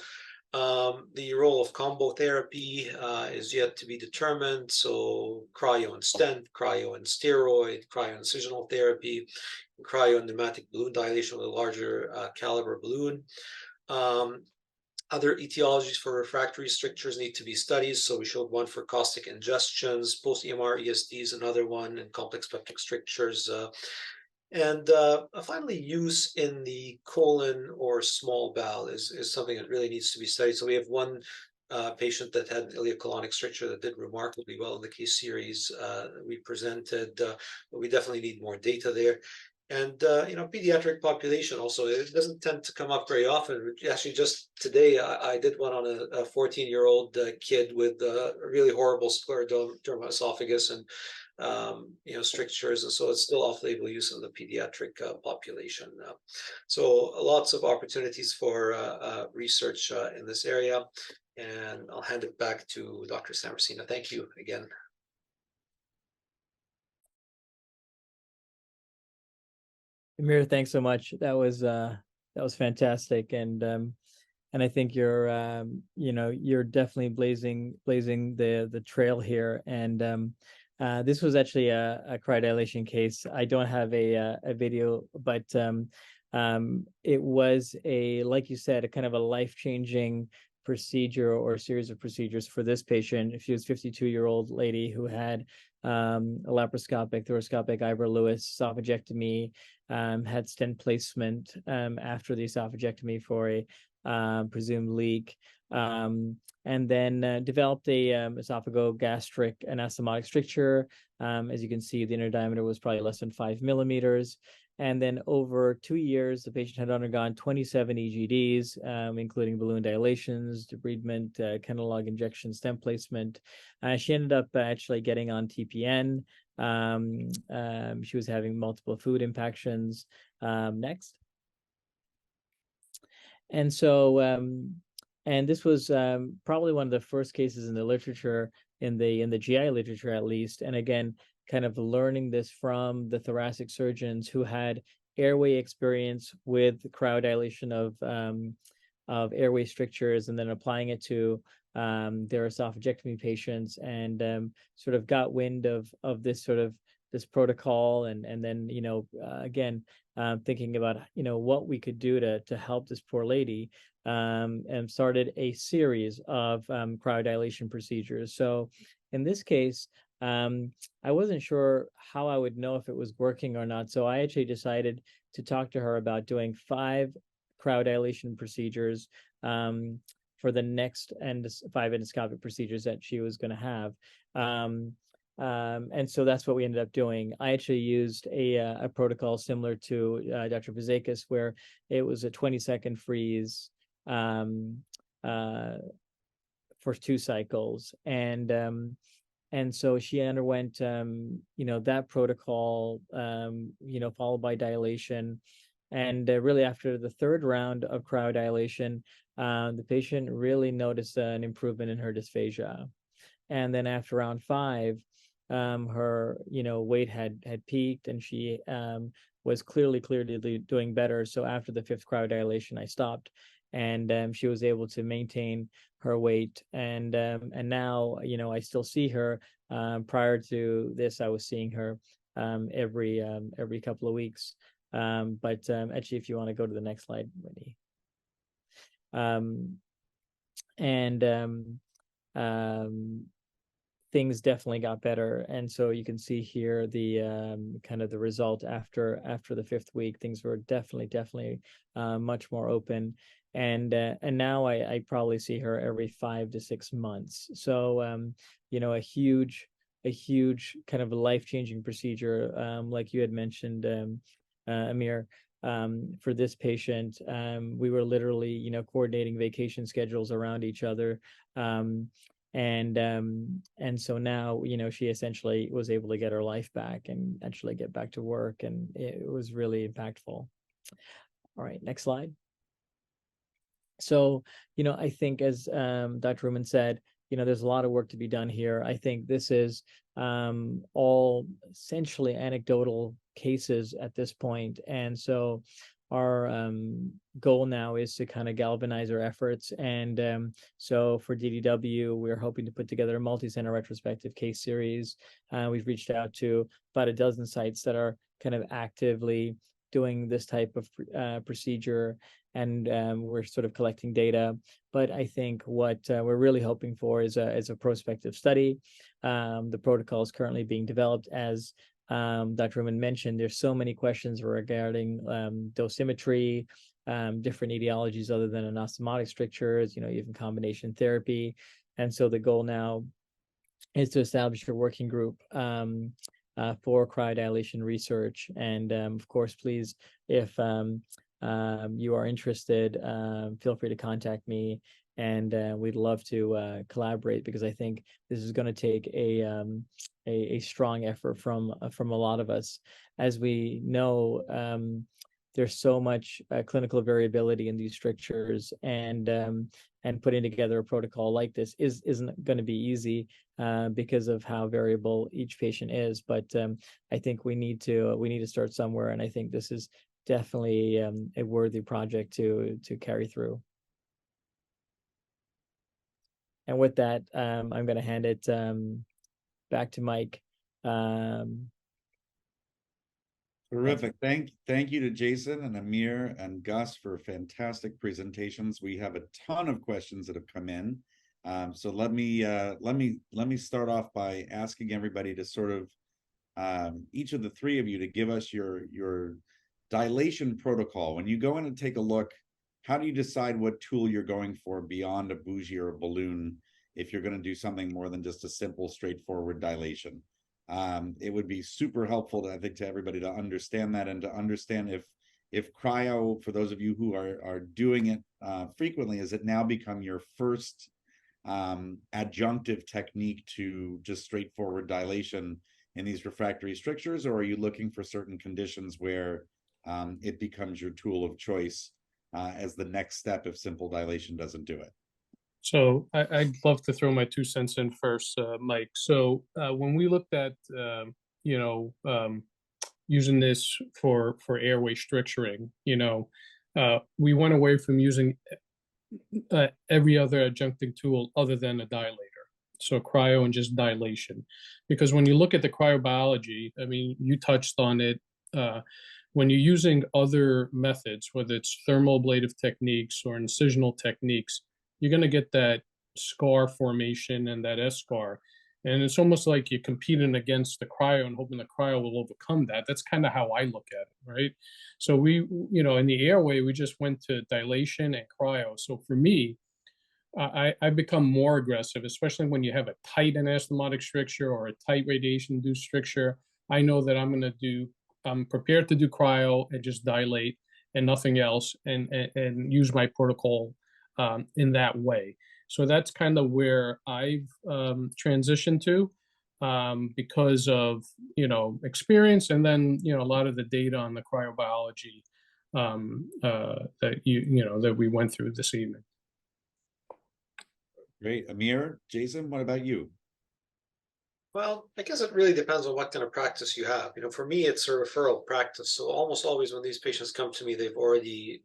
The role of combo therapy is yet to be determined. So cryo and stent, cryo and steroid, cryo incisional therapy, cryo and pneumatic balloon dilation with a larger caliber balloon. Other etiologies for refractory strictures need to be studied. So we showed one for caustic ingestions, post-EMR ESDs, another one, and complex peptic strictures. And finally, use in the colon or small bowel is something that really needs to be studied. So we have one patient that had ileocolonic stricture that did remarkably well in the case series we presented, but we definitely need more data there. And pediatric population also, it doesn't tend to come up very often. Actually, just today I did one on a 14-year-old kid with a really horrible scleroderma esophagus and strictures, and so it's still off-label use in the pediatric population. So lots of opportunities for research in this area, and I'll hand it back to Dr. Samarasena. Thank you again. Amir, thanks so much. That was fantastic, and I think you're you're definitely blazing the trail here. And this was actually a cryodilation case. I don't have a video, but it was like you said, a kind of a life-changing procedure or series of procedures for this patient. She was a 52-year-old lady who had a laparoscopic, thoracoscopic Ivor-Lewis esophagectomy, had stent placement after the esophagectomy for a presumed leak, and then developed a esophagogastric anastomotic stricture. As you can see, the inner diameter was probably less than 5 millimeters. And then over 2 years, the patient had undergone 27 EGDs, including balloon dilations, debridement, Kenalog injection, stent placement. She ended up actually getting on TPN. She was having multiple food impactions. Next. And so, and this was probably one of the first cases in the literature, in the GI literature at least. And again, kind of learning this from the thoracic surgeons who had airway experience with cryodilation of airway strictures, and then applying it to their esophagectomy patients, and sort of got wind of this protocol, and then again thinking about what we could do to help this poor lady, and started a series of cryodilation procedures. So in this case, I wasn't sure how I would know if it was working or not. So I actually decided to talk to her about doing 5 cryodilation procedures for the next 5 endoscopic procedures that she was going to have. And so that's what we ended up doing. I actually used a protocol similar to Dr. Bizekis, where it was a 20-second freeze for 2 cycles. And so she underwent, that protocol, followed by dilation. And really after the 3rd round of cryodilation, the patient really noticed an improvement in her dysphagia. And then after round 5, her, weight had peaked, and she was clearly doing better. So after the 5th cryodilation, I stopped, and she was able to maintain her weight. And now, I still see her. Prior to this, I was seeing her every couple of weeks. But actually, if you want to go to the next slide, Whitney. Things definitely got better. And so you can see here the kind of the result after the 5th week. Things were definitely much more open. And now I probably see her every 5 to 6 months. So a huge a huge kind of a life-changing procedure, like you had mentioned, Amir. For this patient, we were literally, you know, coordinating vacation schedules around each other. And so now, you know, she essentially was able to get her life back and actually get back to work, and it was really impactful. All right, next slide. So, you know, I think as Dr. Rumman said, you know, there's a lot of work to be done here. I think this is all essentially anecdotal cases at this point. And so our goal now is to kind of galvanize our efforts. And so for DDW, we're hoping to put together a multi-center retrospective case series. We've reached out to about a dozen sites that are kind of actively doing this type of procedure, and we're sort of collecting data. But I think what we're really hoping for is a prospective study. The protocol is currently being developed. As Dr. Rumman mentioned, there's so many questions regarding dosimetry, different etiologies other than anastomotic strictures, you know, even combination therapy. And so the goal now is to establish a working group for cryodilation research. And of course, please, if you are interested, feel free to contact me, and we'd love to collaborate, because I think this is going to take a strong effort from a lot of us. As we know, there's so much clinical variability in these strictures, and putting together a protocol like this isn't going to be easy because of how variable each patient is. But I think we need to start somewhere, and I think this is definitely a worthy project to carry through. And with that, I'm going to hand it back to Mike. Terrific. Thank you to Jason and Amir and Gus for fantastic presentations. We have a ton of questions that have come in. So let me start off by asking everybody to sort of each of the three of you to give us your dilation protocol. When you go in and take a look, how do you decide what tool you're going for beyond a bougie or a balloon if you're going to do something more than just a simple, straightforward dilation? It would be super helpful, I think, to everybody to understand that, and to understand if cryo, for those of you who are doing it frequently, has it now become your first adjunctive technique to just straightforward dilation in these refractory strictures, or are you looking for certain conditions where it becomes your tool of choice as the next step if simple dilation doesn't do it? So I'd love to throw my 2 cents in first, Mike. So when we looked at, using this for airway stricturing, we went away from using every other adjunctive tool other than a dilator. So cryo and just dilation. Because when you look at the cryobiology, I mean, you touched on it, when you're using other methods, whether it's thermoablative techniques or incisional techniques, you're going to get that scar formation and that eschar. And it's almost like you're competing against the cryo and hoping the cryo will overcome that. That's kind of how I look at it, right? So we, in the airway, we just went to dilation and cryo. So for me, I become more aggressive, especially when you have a tight anastomotic stricture or a tight radiation-induced stricture. I know that I'm prepared to do cryo and just dilate and nothing else, and use my protocol in that way. So that's kind of where I've transitioned to because of, experience, and then, a lot of the data on the cryobiology that we went through this evening. Great. Amir, Jason, what about you? Well, I guess it really depends on what kind of practice you have. For me, it's a referral practice. So almost always when these patients come to me, they've already,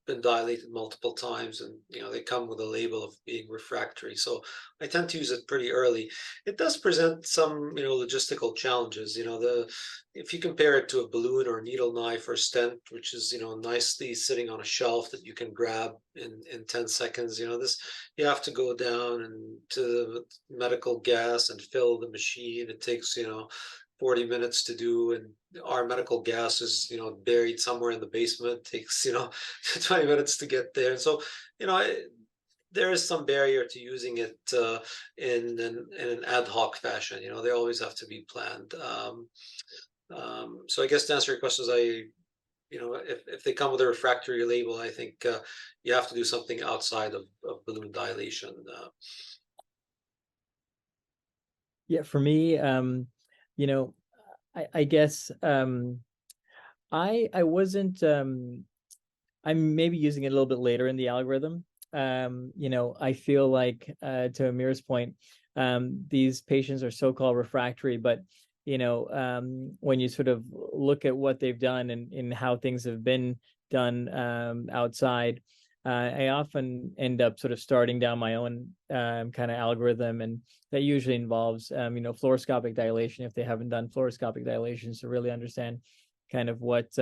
been dilated multiple times, and they come with a label of being refractory. So I tend to use it pretty early. It does present some logistical challenges. If you compare it to a balloon or a needle knife or stent, which is nicely sitting on a shelf that you can grab in 10 seconds, this you have to go down and to the medical gas and fill the machine. It takes 40 minutes to do, and our medical gas is buried somewhere in the basement. It takes 20 minutes to get there. And so there is some barrier to using it in an ad hoc fashion. You know, they always have to be planned. So I guess to answer your questions, if they come with a refractory label, I think you have to do something outside of balloon dilation. Yeah, for me, you know, I guess I wasn't I'm maybe using it a little bit later in the algorithm. You know, I feel like to Amir's point, these patients are so-called refractory, but you know, when you sort of look at what they've done and how things have been done outside, I often end up sort of starting down my own kind of algorithm, and that usually involves you know, fluoroscopic dilation if they haven't done fluoroscopic dilations to really understand kind of what's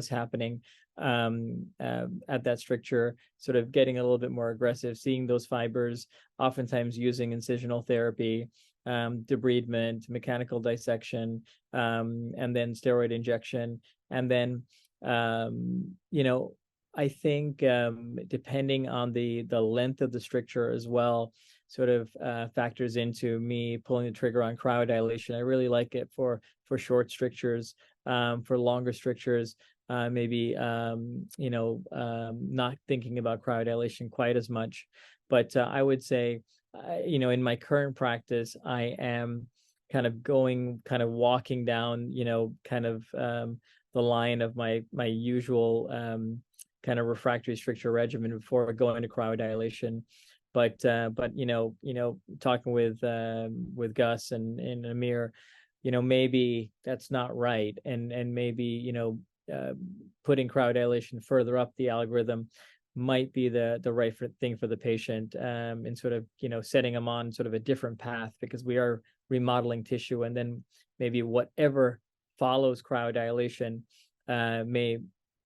happening at that stricture, sort of getting a little bit more aggressive, seeing those fibers, oftentimes using incisional therapy, debridement, mechanical dissection, and then steroid injection. And then, you know, I think depending on the length of the stricture as well, sort of factors into me pulling the trigger on cryodilation. I really like it for short strictures. For longer strictures, maybe you know, not thinking about cryodilation quite as much. But I would say, you know, in my current practice, I am kind of walking down, you know, kind of the line of my usual kind of refractory stricture regimen before going to cryodilation. But you know, talking with Gus and Amir, you know, maybe that's not right, and maybe, you know, putting cryodilation further up the algorithm might be the right thing for the patient, and sort of, you know, setting them on sort of a different path, because we are remodeling tissue, and then maybe whatever follows cryodilation may,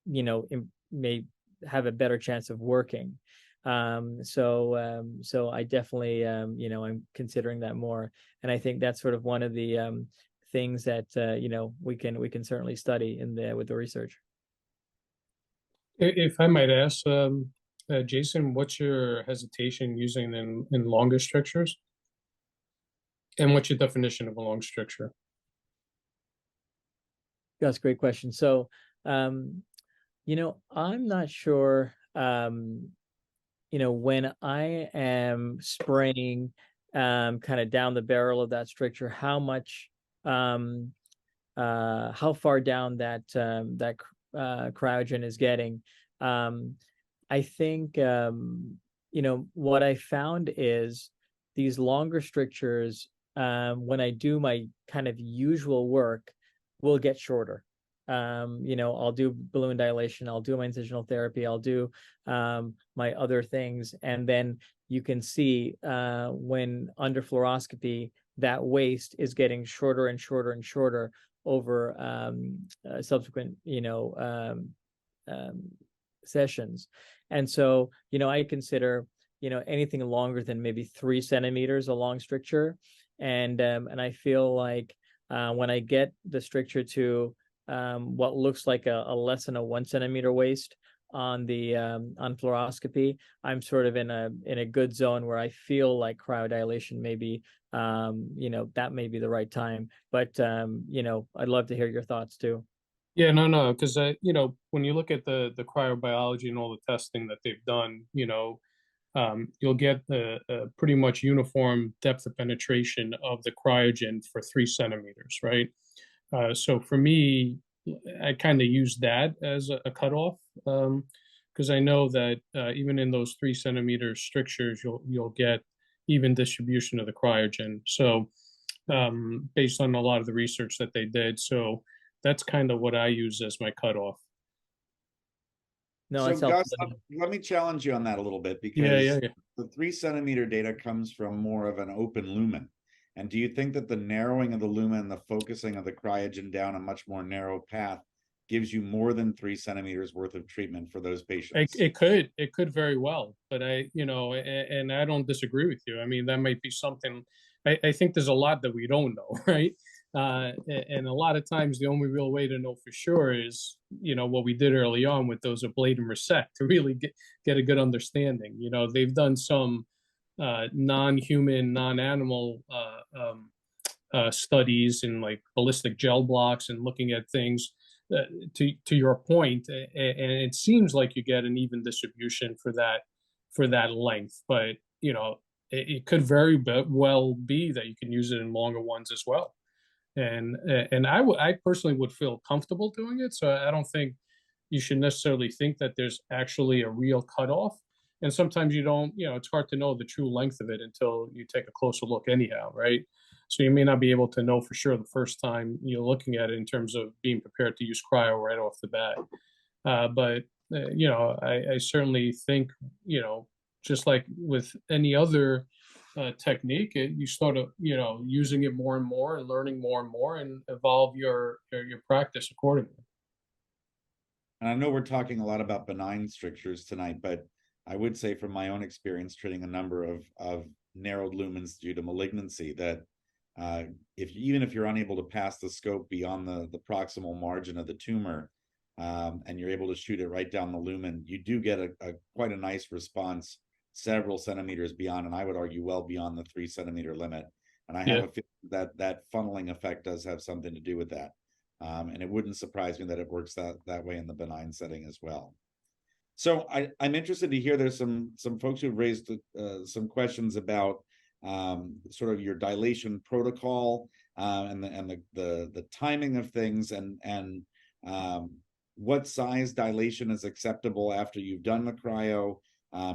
you know, may have a better chance of working. So I definitely, you know, I'm considering that more, and I think that's sort of one of the things that you know, we can certainly study with the research. If I might ask, Jason, what's your hesitation using in longer strictures? And what's your definition of a long stricture? That's a great question. So, you know, I'm not sure, you know, when I am spraying kind of down the barrel of that stricture, how much, how far down that cryogen is getting. I think, you know, what I found is these longer strictures, when I do my kind of usual work, will get shorter. You know, I'll do balloon dilation, I'll do my incisional therapy, I'll do my other things, and then you can see when under fluoroscopy, that waist is getting shorter and shorter and shorter over subsequent, you know, sessions. And so, you know, I consider, you know, anything longer than maybe 3 centimeters a long stricture, and I feel like when I get the stricture to what looks like a less than a 1 centimeter waist on the on fluoroscopy, I'm sort of in a good zone where I feel like cryodilation maybe, you know, that may be the right time. But you know, I'd love to hear your thoughts too. Yeah, no, because you know, when you look at the cryobiology and all the testing that they've done, you know, you'll get a pretty much uniform depth of penetration of the cryogen for 3 centimeters, right? So for me, I kind of use that as a cutoff, because I know that even in those 3 centimeter strictures, you'll get even distribution of the cryogen. So based on a lot of the research that they did, so that's kind of what I use as my cutoff. No, So it's Gus, helpful. let me challenge you on that a little bit, Yeah, because yeah. the 3 centimeter data comes from more of an open lumen. And do you think that the narrowing of the lumen, the focusing of the cryogen down a much more narrow path, gives you more than 3 centimeters worth of treatment for those patients? It could very well, but you know, and I don't disagree with you. I mean, that might be something. I think there's a lot that we don't know, right? And a lot of times the only real way to know for sure is, what we did early on with those ablate and resect to really get a good understanding. They've done some non-human, non-animal studies in like ballistic gel blocks and looking at things to your point, and it seems like you get an even distribution for that length, but it could very well be that you can use it in longer ones as well. And I personally would feel comfortable doing it, so I don't think you should necessarily think that there's actually a real cutoff. And sometimes you don't, it's hard to know the true length of it until you take a closer look anyhow, right? So you may not be able to know for sure the first time you're looking at it in terms of being prepared to use cryo right off the bat. But I certainly think, just like with any other technique, you start using it more and more and learning more and more and evolve your practice accordingly. And I know we're talking a lot about benign strictures tonight, but I would say from my own experience treating a number of narrowed lumens due to malignancy that even if you're unable to pass the scope beyond the proximal margin of the tumor, and you're able to shoot it right down the lumen, you do get quite a nice response several centimeters beyond, and I would argue well beyond the 3 centimeter limit. And I have a feeling that funneling effect does have something to do with that. And it wouldn't surprise me that it works that way in the benign setting as well. So I'm interested to hear there's some folks who've raised some questions about sort of your dilation protocol and the timing of things and what size dilation is acceptable after you've done the cryo.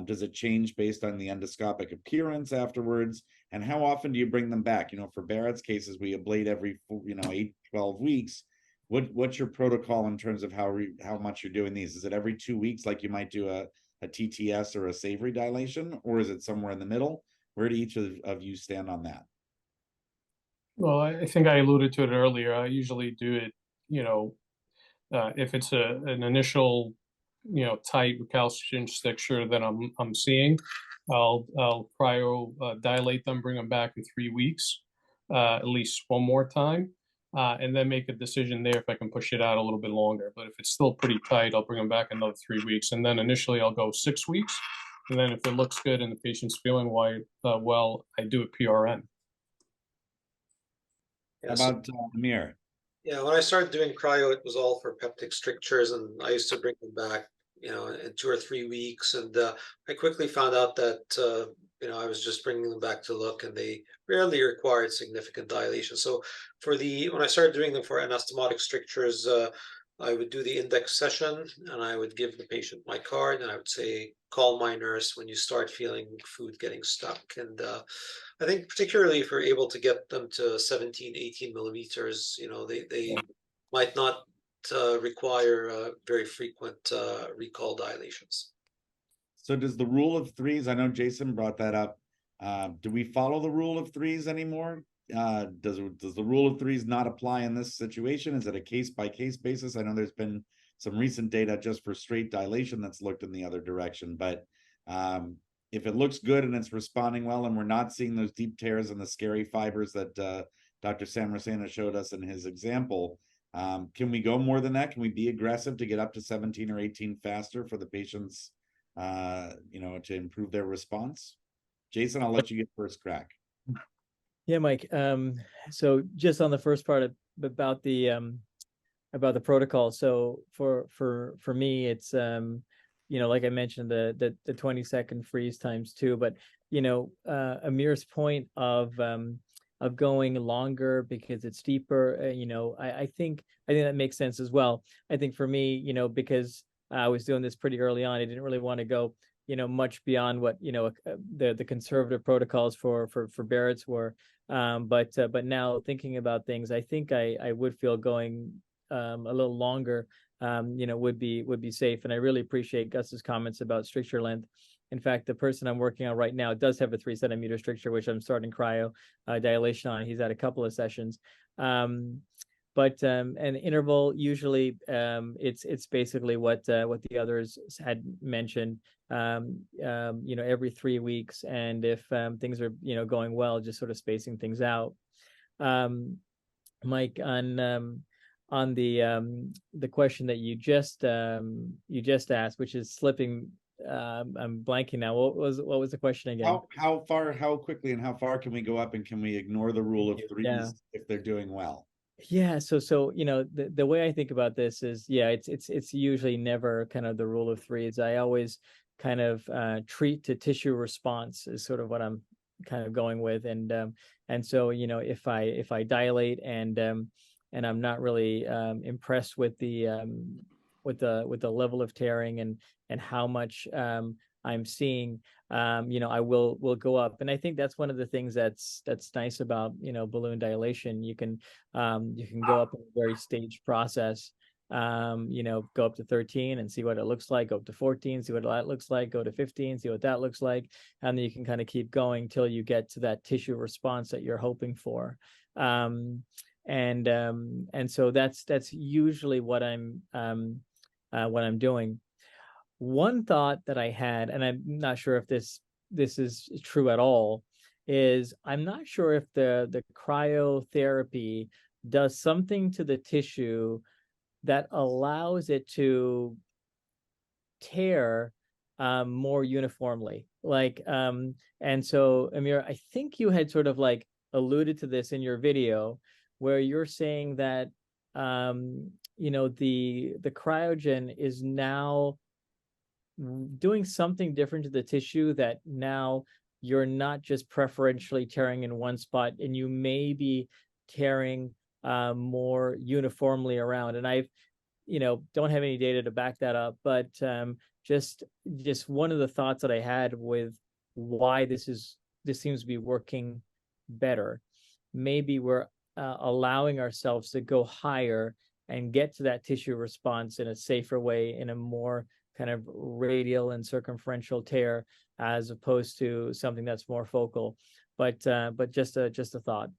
Does it change based on the endoscopic appearance afterwards? And how often do you bring them back? For Barrett's cases, we ablate every 8, 12 weeks. What's your protocol in terms of how much you're doing these? Is it every 2 weeks like you might do a TTS or a savory dilation, or is it somewhere in the middle? Where do each of you stand on that? Well, I think I alluded to it earlier. I usually do it, if it's an initial, tight recalcitrant stricture that I'm seeing, I'll cryo dilate them, bring them back in 3 weeks, at least one more time. And then make a decision there if I can push it out a little bit longer. But if it's still pretty tight, I'll bring them back another 3 weeks. And then initially I'll go 6 weeks. And then if it looks good and the patient's feeling well, I do a PRN. How about Amir? Yeah, when I started doing cryo, it was all for peptic strictures, and I used to bring them back, in 2 or 3 weeks. And I quickly found out that I was just bringing them back to look, and they rarely required significant dilation. So when I started doing them for anastomotic strictures, I would do the index session, and I would give the patient my card, and I would say, call my nurse when you start feeling food getting stuck. And I think particularly if we're able to get them to 17, 18 millimeters, they might not require very frequent recall dilations. So does the rule of threes, I know Jason brought that up. Do we follow the rule of threes anymore? Does the rule of threes not apply in this situation? Is it a case-by-case basis? I know there's been some recent data just for straight dilation that's looked in the other direction, but if it looks good and it's responding well and we're not seeing those deep tears in the scary fibers that Dr. Samarasena showed us in his example, can we go more than that? Can we be aggressive to get up to 17 or 18 faster for the patients, to improve their response? Jason, I'll let you get first crack. Yeah, Mike. So just on the first part about the protocol. So for me, it's like I mentioned, the 20-second freeze times 2. But Amir's point of going longer because it's steeper, I think that makes sense as well. I think for me, because I was doing this pretty early on, I didn't really want to go much beyond what the conservative protocols for Barrett's were. But now thinking about things, I think I would feel going a little longer would be safe. And I really appreciate Gus's comments about stricture length. In fact, the person I'm working on right now does have a 3 centimeter stricture, which I'm starting cryo dilation on. He's had a couple of sessions. But an interval, usually it's basically what the others had mentioned, every 3 weeks. And if things are going well, just sort of spacing things out. Mike, on the question that you just asked, which is slipping. I'm blanking now. What was the question again? How quickly and how far can we go up, and can we ignore the rule of threes Yeah. if they're doing well? Yeah, so the way I think about this is, yeah, it's usually never kind of the rule of threes. I always kind of treat to tissue response is sort of what I'm kind of going with, and so if I dilate and I'm not really impressed with the level of tearing and how much I'm seeing, I will go up. And I think that's one of the things that's nice about balloon dilation. You can go up in a very staged process. Go up to 13 and see what it looks like, go up to 14, see what that looks like, go to 15, see what that looks like, and then you can kind of keep going till you get to that tissue response that you're hoping for. And so that's usually what I'm doing. One thought that I had, and I'm not sure if this is true at all, is I'm not sure if the cryotherapy does something to the tissue that allows it to tear more uniformly. And so, Amir, I think you had sort of like alluded to this in your video, where you're saying that the cryogen is now doing something different to the tissue, that now you're not just preferentially tearing in one spot, and you may be tearing more uniformly around. And I've don't have any data to back that up, but just one of the thoughts that I had with why this seems to be working better. Maybe we're allowing ourselves to go higher and get to that tissue response in a safer way, in a more kind of radial and circumferential tear, as opposed to something that's more focal. But just a thought.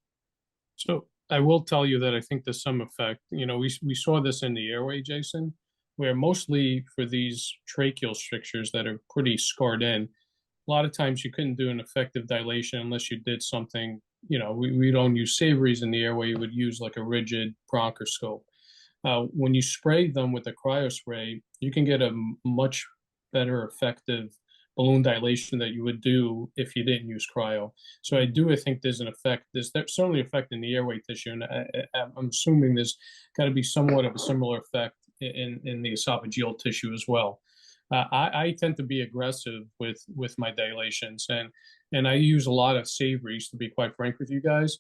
So I will tell you that I think there's some effect. We saw this in the airway, Jason, where mostly for these tracheal strictures that are pretty scarred in, a lot of times you couldn't do an effective dilation unless you did something. We don't use savories in the airway. You would use like a rigid bronchoscope. When you spray them with a cryo spray, you can get a much better effective balloon dilation that you would do if you didn't use cryo. So I think there's an effect. There's certainly effect in the airway tissue, and I'm assuming there's got to be somewhat of a similar effect in the esophageal tissue as well. I tend to be aggressive with my dilations, and I use a lot of savories, to be quite frank with you guys,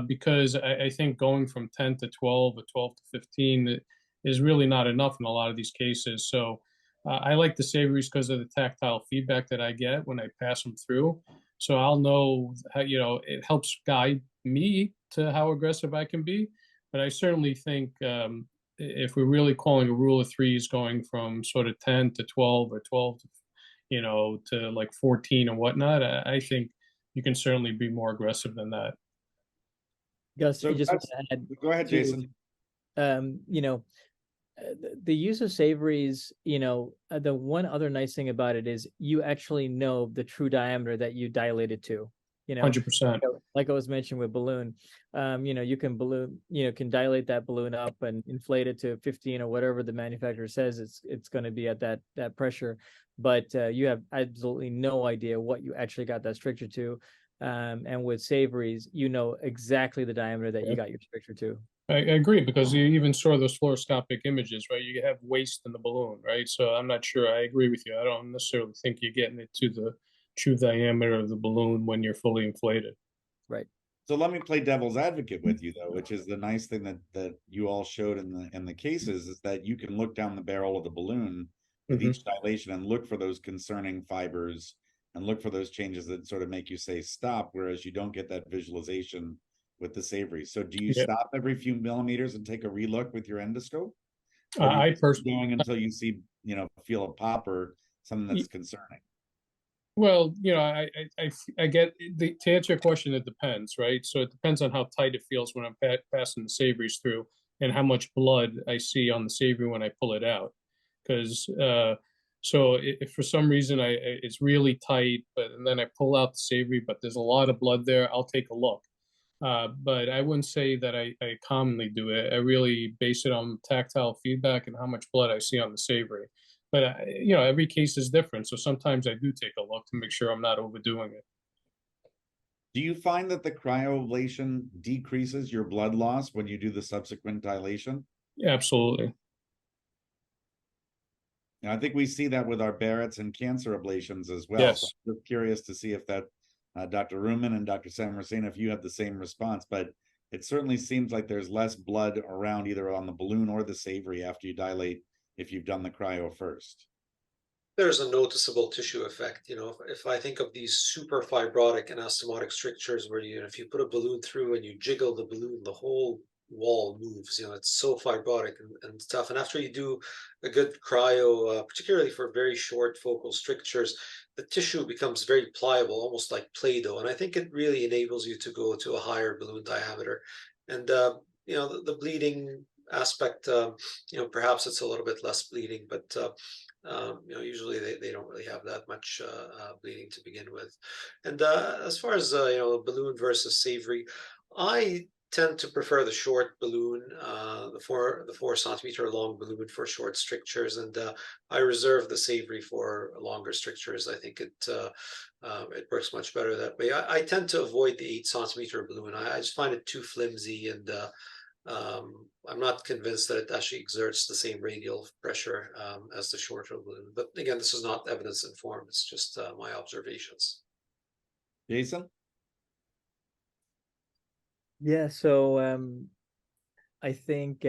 because I think going from 10 to 12 or 12 to 15 is really not enough in a lot of these cases. So I like the savories because of the tactile feedback that I get when I pass them through. So I'll know how, it helps guide me to how aggressive I can be. But I certainly think if we're really calling a rule of threes, going from sort of 10 to 12 or 12 to, to like 14 and whatnot, I think you can certainly be more aggressive than that. Gus, So I just want to add, go ahead, Jason. The use of savories, the one other nice thing about it is you actually know the true diameter that you dilate it to. 100%. Like I was mentioning with balloon, you can dilate that balloon up and inflate it to 15 or whatever the manufacturer says it's going to be at that pressure, but you have absolutely no idea what you actually got that stricture to. And with savories, exactly the diameter that you got your stricture to. I agree, because you even saw those fluoroscopic images, right? You have waste in the balloon, right? So I'm not sure. I agree with you. I don't necessarily think you're getting it to the true diameter of the balloon when you're fully inflated. Right. So let me play devil's advocate with you, though, which is the nice thing that you all showed in the cases, is that you can look down the barrel of the balloon with each dilation and look for those concerning fibers and look for those changes that sort of make you say stop, whereas you don't get that visualization with the savory. So do you stop every few millimeters and take a relook with your endoscope? Or do you keep going until you see, feel a pop or something that's concerning? Well, I get to answer your question, it depends, right? So it depends on how tight it feels when I'm passing the savories through, and how much blood I see on the savory when I pull it out. Because so if for some reason it's really tight, and then I pull out the savory, but there's a lot of blood there, I'll take a look. But I wouldn't say that I commonly do it. I really base it on tactile feedback and how much blood I see on the savory. But every case is different, so sometimes I do take a look to make sure I'm not overdoing it. Do you find that the cryoablation decreases your blood loss when you do the subsequent dilation? Absolutely. And I think we see that with our Barrett's and cancer ablations as well. Yes. So I'm just curious to see if that Dr. Rumman and Dr. Samarasena, if you have the same response, but it certainly seems like there's less blood around either on the balloon or the savory after you dilate if you've done the cryo first. There's a noticeable tissue effect. If I think of these super fibrotic anastomotic strictures where if you put a balloon through and you jiggle the balloon, the whole wall moves. It's so fibrotic and tough. And after you do a good cryo, particularly for very short focal strictures, the tissue becomes very pliable, almost like Play-Doh. And I think it really enables you to go to a higher balloon diameter. And the bleeding aspect, perhaps it's a little bit less bleeding, but usually they don't really have that much bleeding to begin with. And as far as balloon versus savory, I tend to prefer the short balloon, the 4 centimeter long balloon for short strictures, and I reserve the savory for longer strictures. I think it works much better that way. I tend to avoid the 8 centimeter balloon. I just find it too flimsy, and I'm not convinced that it actually exerts the same radial pressure as the shorter balloon. But again, this is not evidence informed. It's just my observations. Jason? Yeah, so I think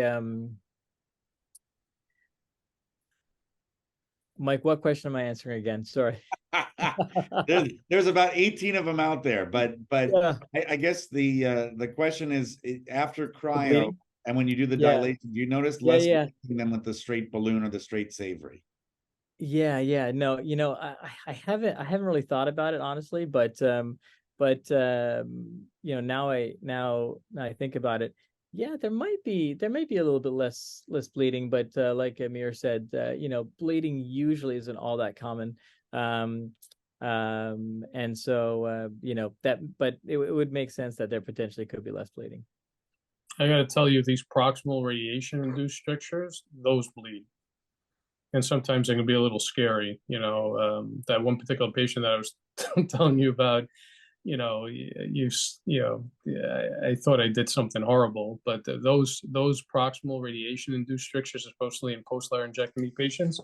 Mike, what question am I answering again? Sorry. There's about 18 of them out there, but Yeah. I guess the question is, after cryo and when you do the Yeah. dilation, do you notice Yeah, less yeah. bleeding than with the straight balloon or the straight savory? Yeah. No, I haven't really thought about it honestly, but now I think about it. Yeah, there might be a little bit less bleeding, but like Amir said, bleeding usually isn't all that common. And so but it would make sense that there potentially could be less bleeding. I got to tell you, these proximal radiation induced strictures, those bleed. And sometimes they can be a little scary. That one particular patient that I was telling you about, I thought I did something horrible, but those proximal radiation induced strictures, especially in post-laryngectomy patients,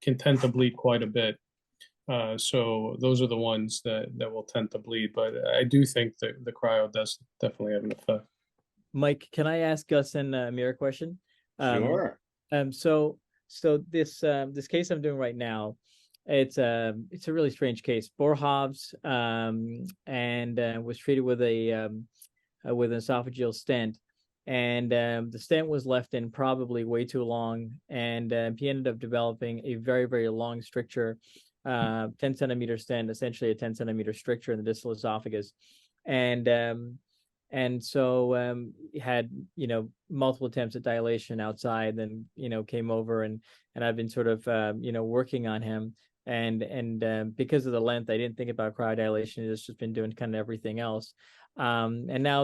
can tend to bleed quite a bit. So those are the ones that will tend to bleed, but I do think that the cryo does definitely have an effect. Mike, can I ask Gus and Amir a question? Sure. So this case I'm doing right now, it's a really strange case. Boerhaave, and was treated with an esophageal stent, and the stent was left in probably way too long, and he ended up developing a very, very long stricture, 10-centimeter stent, essentially a 10-centimeter stricture in the distal esophagus, and so he had multiple attempts at dilation outside, then came over, and I've been sort of working on him, and because of the length, I didn't think about cryodilation. It's just been doing kind of everything else, and now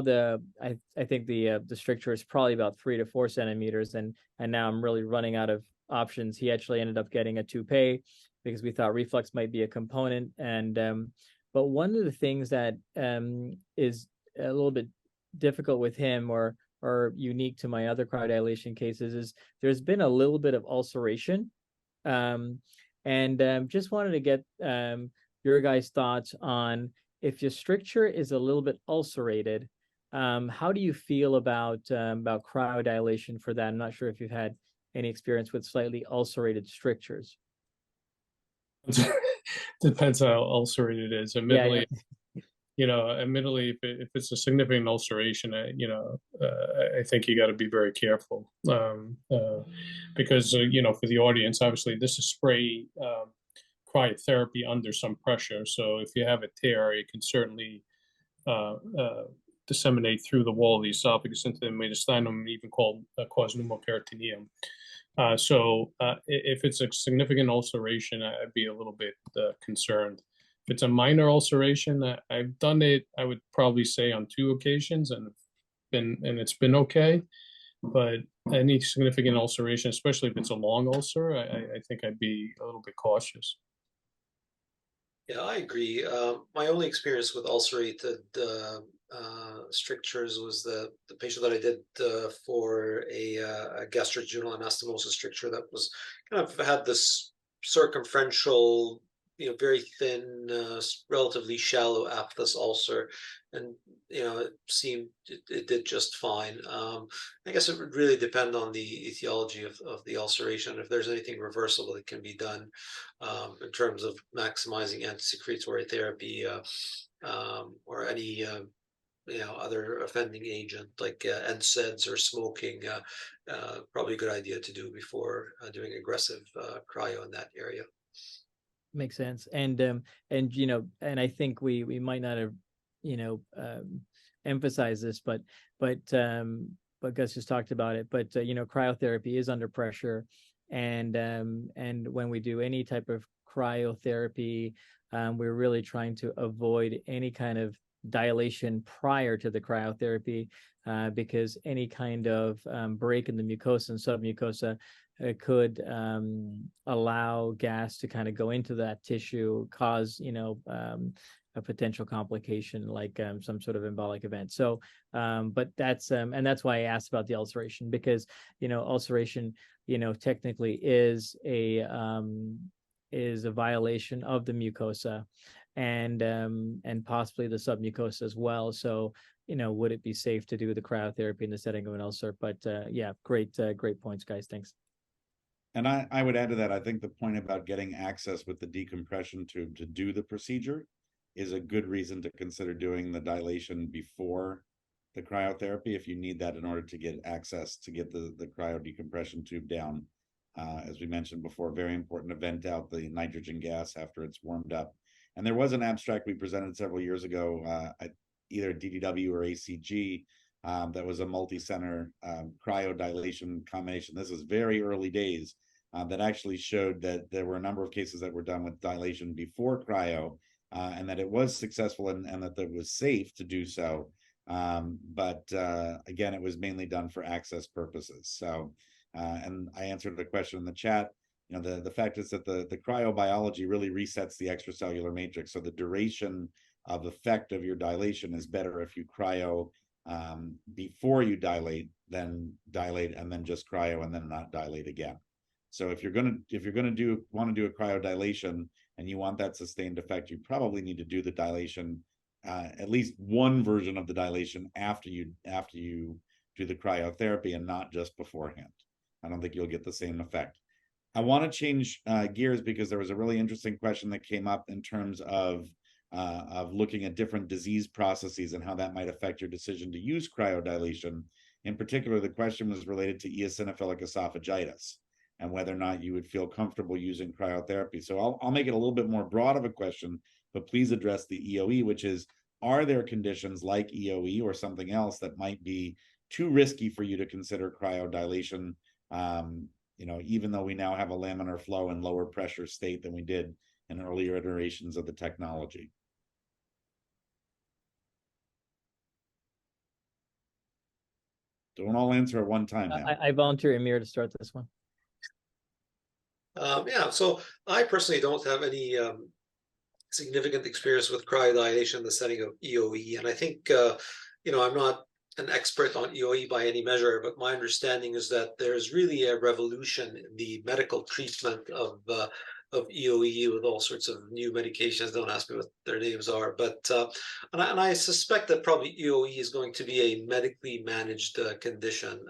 I think the stricture is probably about 3 to 4 centimeters, and now I'm really running out of options. He actually ended up getting a toupee because we thought reflux might be a component, and but one of the things that is a little bit difficult with him, or unique to my other cryodilation cases, is there's been a little bit of ulceration, and just wanted to get your guys' thoughts on, if your stricture is a little bit ulcerated, how do you feel about cryodilation for that? I'm not sure if you've had any experience with slightly ulcerated strictures. Depends how ulcerated it is. Admittedly, yeah. if it's a significant ulceration, I think you got to be very careful, because for the audience, obviously this is spray cryotherapy under some pressure. So if you have a tear, it can certainly disseminate through the wall of the esophagus into the mediastinum, even cause pneumoperitoneum. So if it's a significant ulceration, I'd be a little bit concerned. If it's a minor ulceration, I've done it, I would probably say on 2 occasions, and it's been okay. But any significant ulceration, especially if it's a long ulcer, I think I'd be a little bit cautious. Yeah, I agree. My only experience with ulcerated strictures was the patient that I did for a gastric jejunal anastomosis stricture that was kind of had this circumferential, very thin, relatively shallow aphthous ulcer, and it did just fine. I guess it would really depend on the etiology of the ulceration. If there's anything reversible that can be done in terms of maximizing anti-secretory therapy or any other offending agent like NSAIDs or smoking, probably a good idea to do before doing aggressive cryo in that area. Makes sense. And I think we might not have emphasized this, but Gus just talked about it. But cryotherapy is under pressure, and when we do any type of cryotherapy, we're really trying to avoid any kind of dilation prior to the cryotherapy, because any kind of break in the mucosa and submucosa could allow gas to kind of go into that tissue, cause a potential complication like some sort of embolic event. So, but that's and that's why I asked about the ulceration, because ulceration technically is a violation of the mucosa, and possibly the submucosa as well. So would it be safe to do the cryotherapy in the setting of an ulcer? But yeah, great points, guys. Thanks. And I would add to that, I think the point about getting access with the decompression tube to do the procedure is a good reason to consider doing the dilation before the cryotherapy, if you need that in order to get access to get the cryo decompression tube down. As we mentioned before, very important to vent out the nitrogen gas after it's warmed up. And there was an abstract we presented several years ago at either DDW or ACG that was a multi-center cryodilation combination. This is very early days, that actually showed that there were a number of cases that were done with dilation before cryo, and that it was successful, and that it was safe to do so. But again, it was mainly done for access purposes. So, and I answered the question in the chat. The fact is that the cryobiology really resets the extracellular matrix. So the duration of effect of your dilation is better if you cryo before you dilate, than dilate and then just cryo and then not dilate again. So if you're gonna want to do a cryodilation and you want that sustained effect, you probably need to do the dilation, at least one version of the dilation after you do the cryotherapy, and not just beforehand. I don't think you'll get the same effect. I want to change gears because there was a really interesting question that came up in terms of looking at different disease processes and how that might affect your decision to use cryodilation. In particular, the question was related to eosinophilic esophagitis and whether or not you would feel comfortable using cryotherapy. So I'll make it a little bit more broad of a question, but please address the EOE, which is, are there conditions like EOE or something else that might be too risky for you to consider cryodilation? Even though we now have a laminar flow and lower pressure state than we did in earlier iterations of the technology. Don't all answer at one time now. I volunteer Amir to start this one. Yeah, so I personally don't have any significant experience with cryodilation in the setting of EOE, and I think I'm not an expert on EOE by any measure, but my understanding is that there's really a revolution in the medical treatment of EOE with all sorts of new medications. Don't ask me what their names are, but and I suspect that probably EOE is going to be a medically managed condition.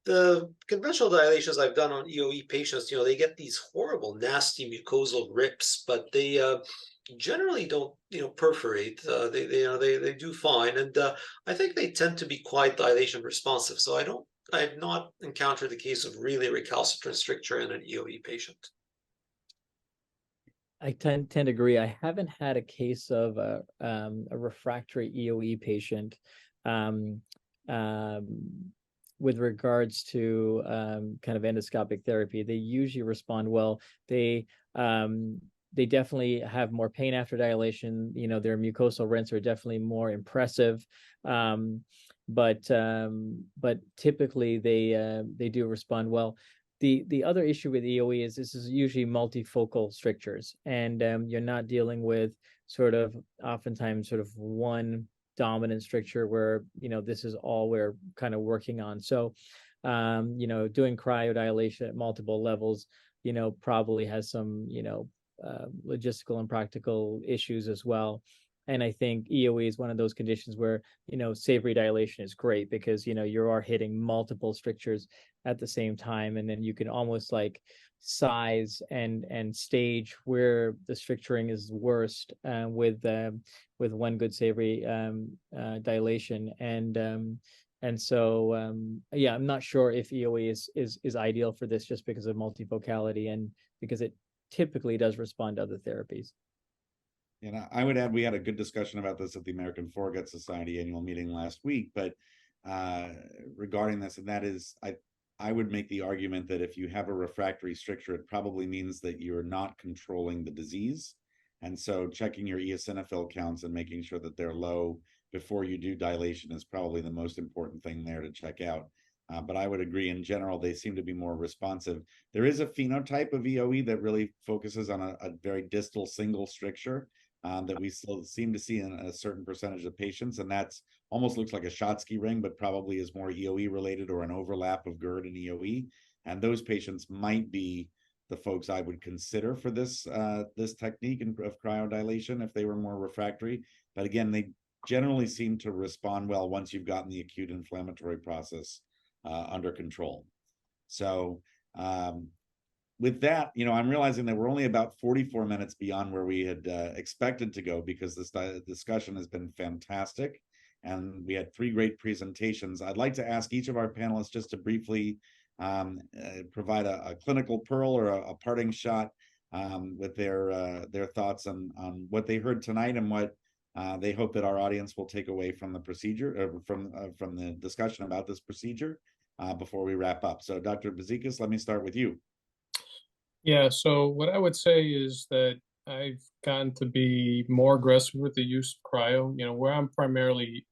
The conventional dilations I've done on EOE patients, they get these horrible, nasty mucosal rips, but they generally don't, perforate. They do fine, and I think they tend to be quite dilation responsive. So I've not encountered the case of really recalcitrant stricture in an EOE patient. I tend to agree. I haven't had a case of a refractory EOE patient with regards to kind of endoscopic therapy. They usually respond well. They they definitely have more pain after dilation. You know, their mucosal rents are definitely more impressive. But typically they do respond well. The other issue with EOE is this is usually multifocal strictures, and you're not dealing with sort of oftentimes sort of one dominant stricture where, you know, this is all we're kind of working on. So, you know, doing cryodilation at multiple levels, you know, probably has some, you know, logistical and practical issues as well. And I think EOE is one of those conditions where, you know, savory dilation is great because, you know, you are hitting multiple strictures at the same time. And then you can almost like size and stage where the stricturing is worst with one good savory dilation. And so, yeah, I'm not sure if EOE is ideal for this just because of multifocality and because it typically does respond to other therapies. And I would add, we had a good discussion about this at the American Foregut Society annual meeting last week, but regarding this, and that is, I would make the argument that if you have a refractory stricture, it probably means that you're not controlling the disease. And so checking your eosinophil counts and making sure that they're low before you do dilation is probably the most important thing there to check out. But I would agree, in general, they seem to be more responsive. There is a phenotype of EOE that really focuses on a very distal single stricture that we still seem to see in a certain percentage of patients, and that's almost looks like a Schottky ring, but probably is more EOE related or an overlap of GERD and EOE. And those patients might be the folks I would consider for this this technique of cryodilation if they were more refractory. But again, they generally seem to respond well once you've gotten the acute inflammatory process under control. So with that, you know, I'm realizing that we're only about 44 minutes beyond where we had expected to go because this discussion has been fantastic. And we had 3 great presentations. I'd like to ask each of our panelists just to briefly provide a clinical pearl or a parting shot with their thoughts on what they heard tonight and what they hope that our audience will take away from the procedure, from the discussion about this procedure before we wrap up. So Dr. Bizekis, let me start with you. Yeah, so what I would say is that I've gotten to be more aggressive with the use of cryo. You know, where I'm primarily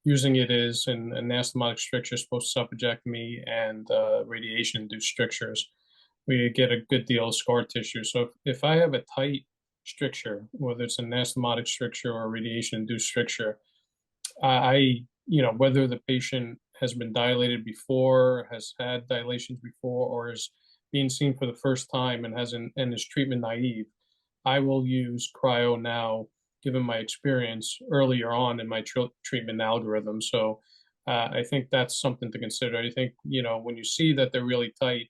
using it is in anastomotic strictures, post-esophagectomy, and radiation-induced strictures. We get a good deal of scar tissue. So if I have a tight stricture, whether it's an anastomotic stricture or a radiation-induced stricture, you know, whether the patient has been dilated before, has had dilations before, or is being seen for the first time and is treatment naive, I will use cryo now, given my experience earlier on in my treatment algorithm. So I think that's something to consider. I think, you know, when you see that they're really tight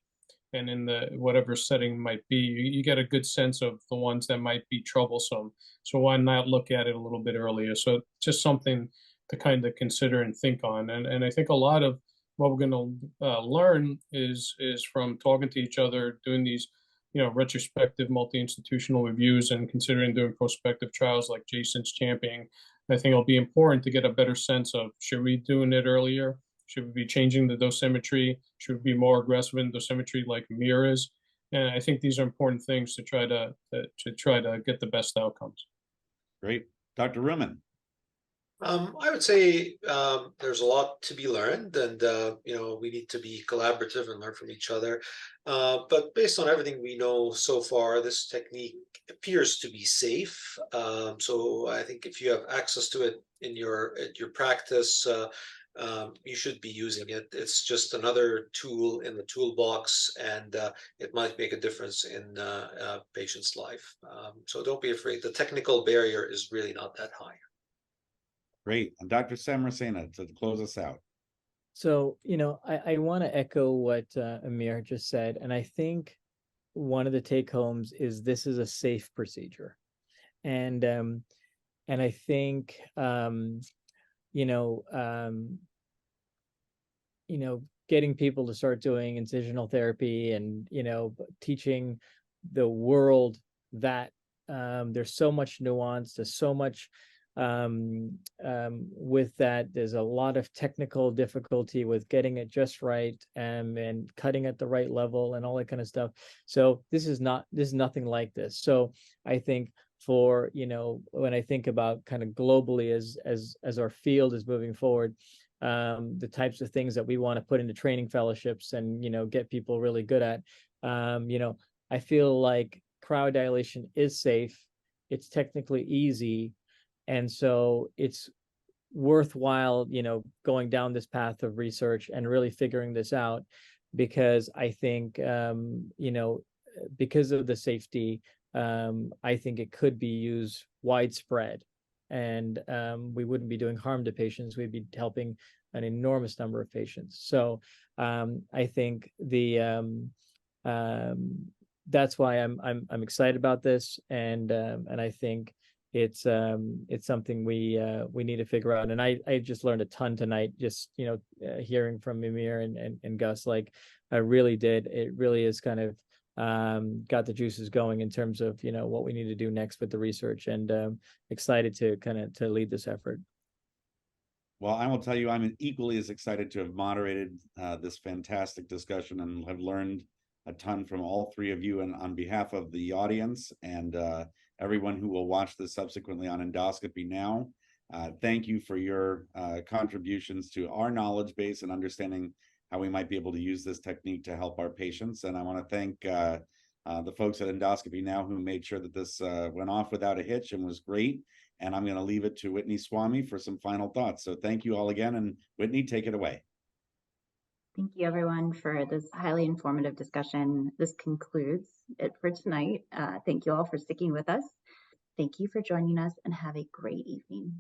and in the whatever setting might be, you get a good sense of the ones that might be troublesome. So why not look at it a little bit earlier? So just something to kind of consider and think on. And I think a lot of what we're going to learn is from talking to each other, doing these, you know, retrospective multi-institutional reviews and considering doing prospective trials like Jason's championing. I think it'll be important to get a better sense of, should we be doing it earlier? Should we be changing the dosimetry? Should we be more aggressive in dosimetry like Amir is? And I think these are important things to try to get the best outcomes. Great. Dr. Rumman. I would say there's a lot to be learned, and you know, we need to be collaborative and learn from each other. But based on everything we know so far, this technique appears to be safe. So I think if you have access to it in your practice, you should be using it. It's just another tool in the toolbox, and it might make a difference in a patient's life. So don't be afraid. The technical barrier is really not that high. Great. And Dr. Samarasena, to close us out. So, you know, I want to echo what Amir just said. And I think one of the take homes is this is a safe procedure. And I think, you know, getting people to start doing incisional therapy and, you know, teaching the world that there's so much nuance, there's so much with that, there's a lot of technical difficulty with getting it just right, and cutting at the right level and all that kind of stuff. So this is nothing like this. So I think for, when I think about kind of globally as our field is moving forward, the types of things that we want to put into training fellowships and, get people really good at, I feel like cryodilation is safe. It's technically easy. And so it's worthwhile, going down this path of research and really figuring this out, because I think, because of the safety, I think it could be used widespread, and we wouldn't be doing harm to patients. We'd be helping an enormous number of patients. So I think that's why I'm excited about this, and I think it's something we need to figure out. And I just learned a ton tonight, just hearing from Amir and Gus. Like, I really did. It really is kind of got the juices going in terms of what we need to do next with the research, and excited to lead this effort. Well, I will tell you, I'm equally as excited to have moderated this fantastic discussion, and have learned a ton from all three of you. And on behalf of the audience and everyone who will watch this subsequently on Endoscopy Now, thank you for your contributions to our knowledge base and understanding how we might be able to use this technique to help our patients. And I want to thank the folks at Endoscopy Now who made sure that this went off without a hitch and was great. And I'm going to leave it to Whitney Swamy for some final thoughts. So thank you all again. And Whitney, take it away. Thank you, everyone, for this highly informative discussion. This concludes it for tonight. Thank you all for sticking with us. Thank you for joining us, and have a great evening.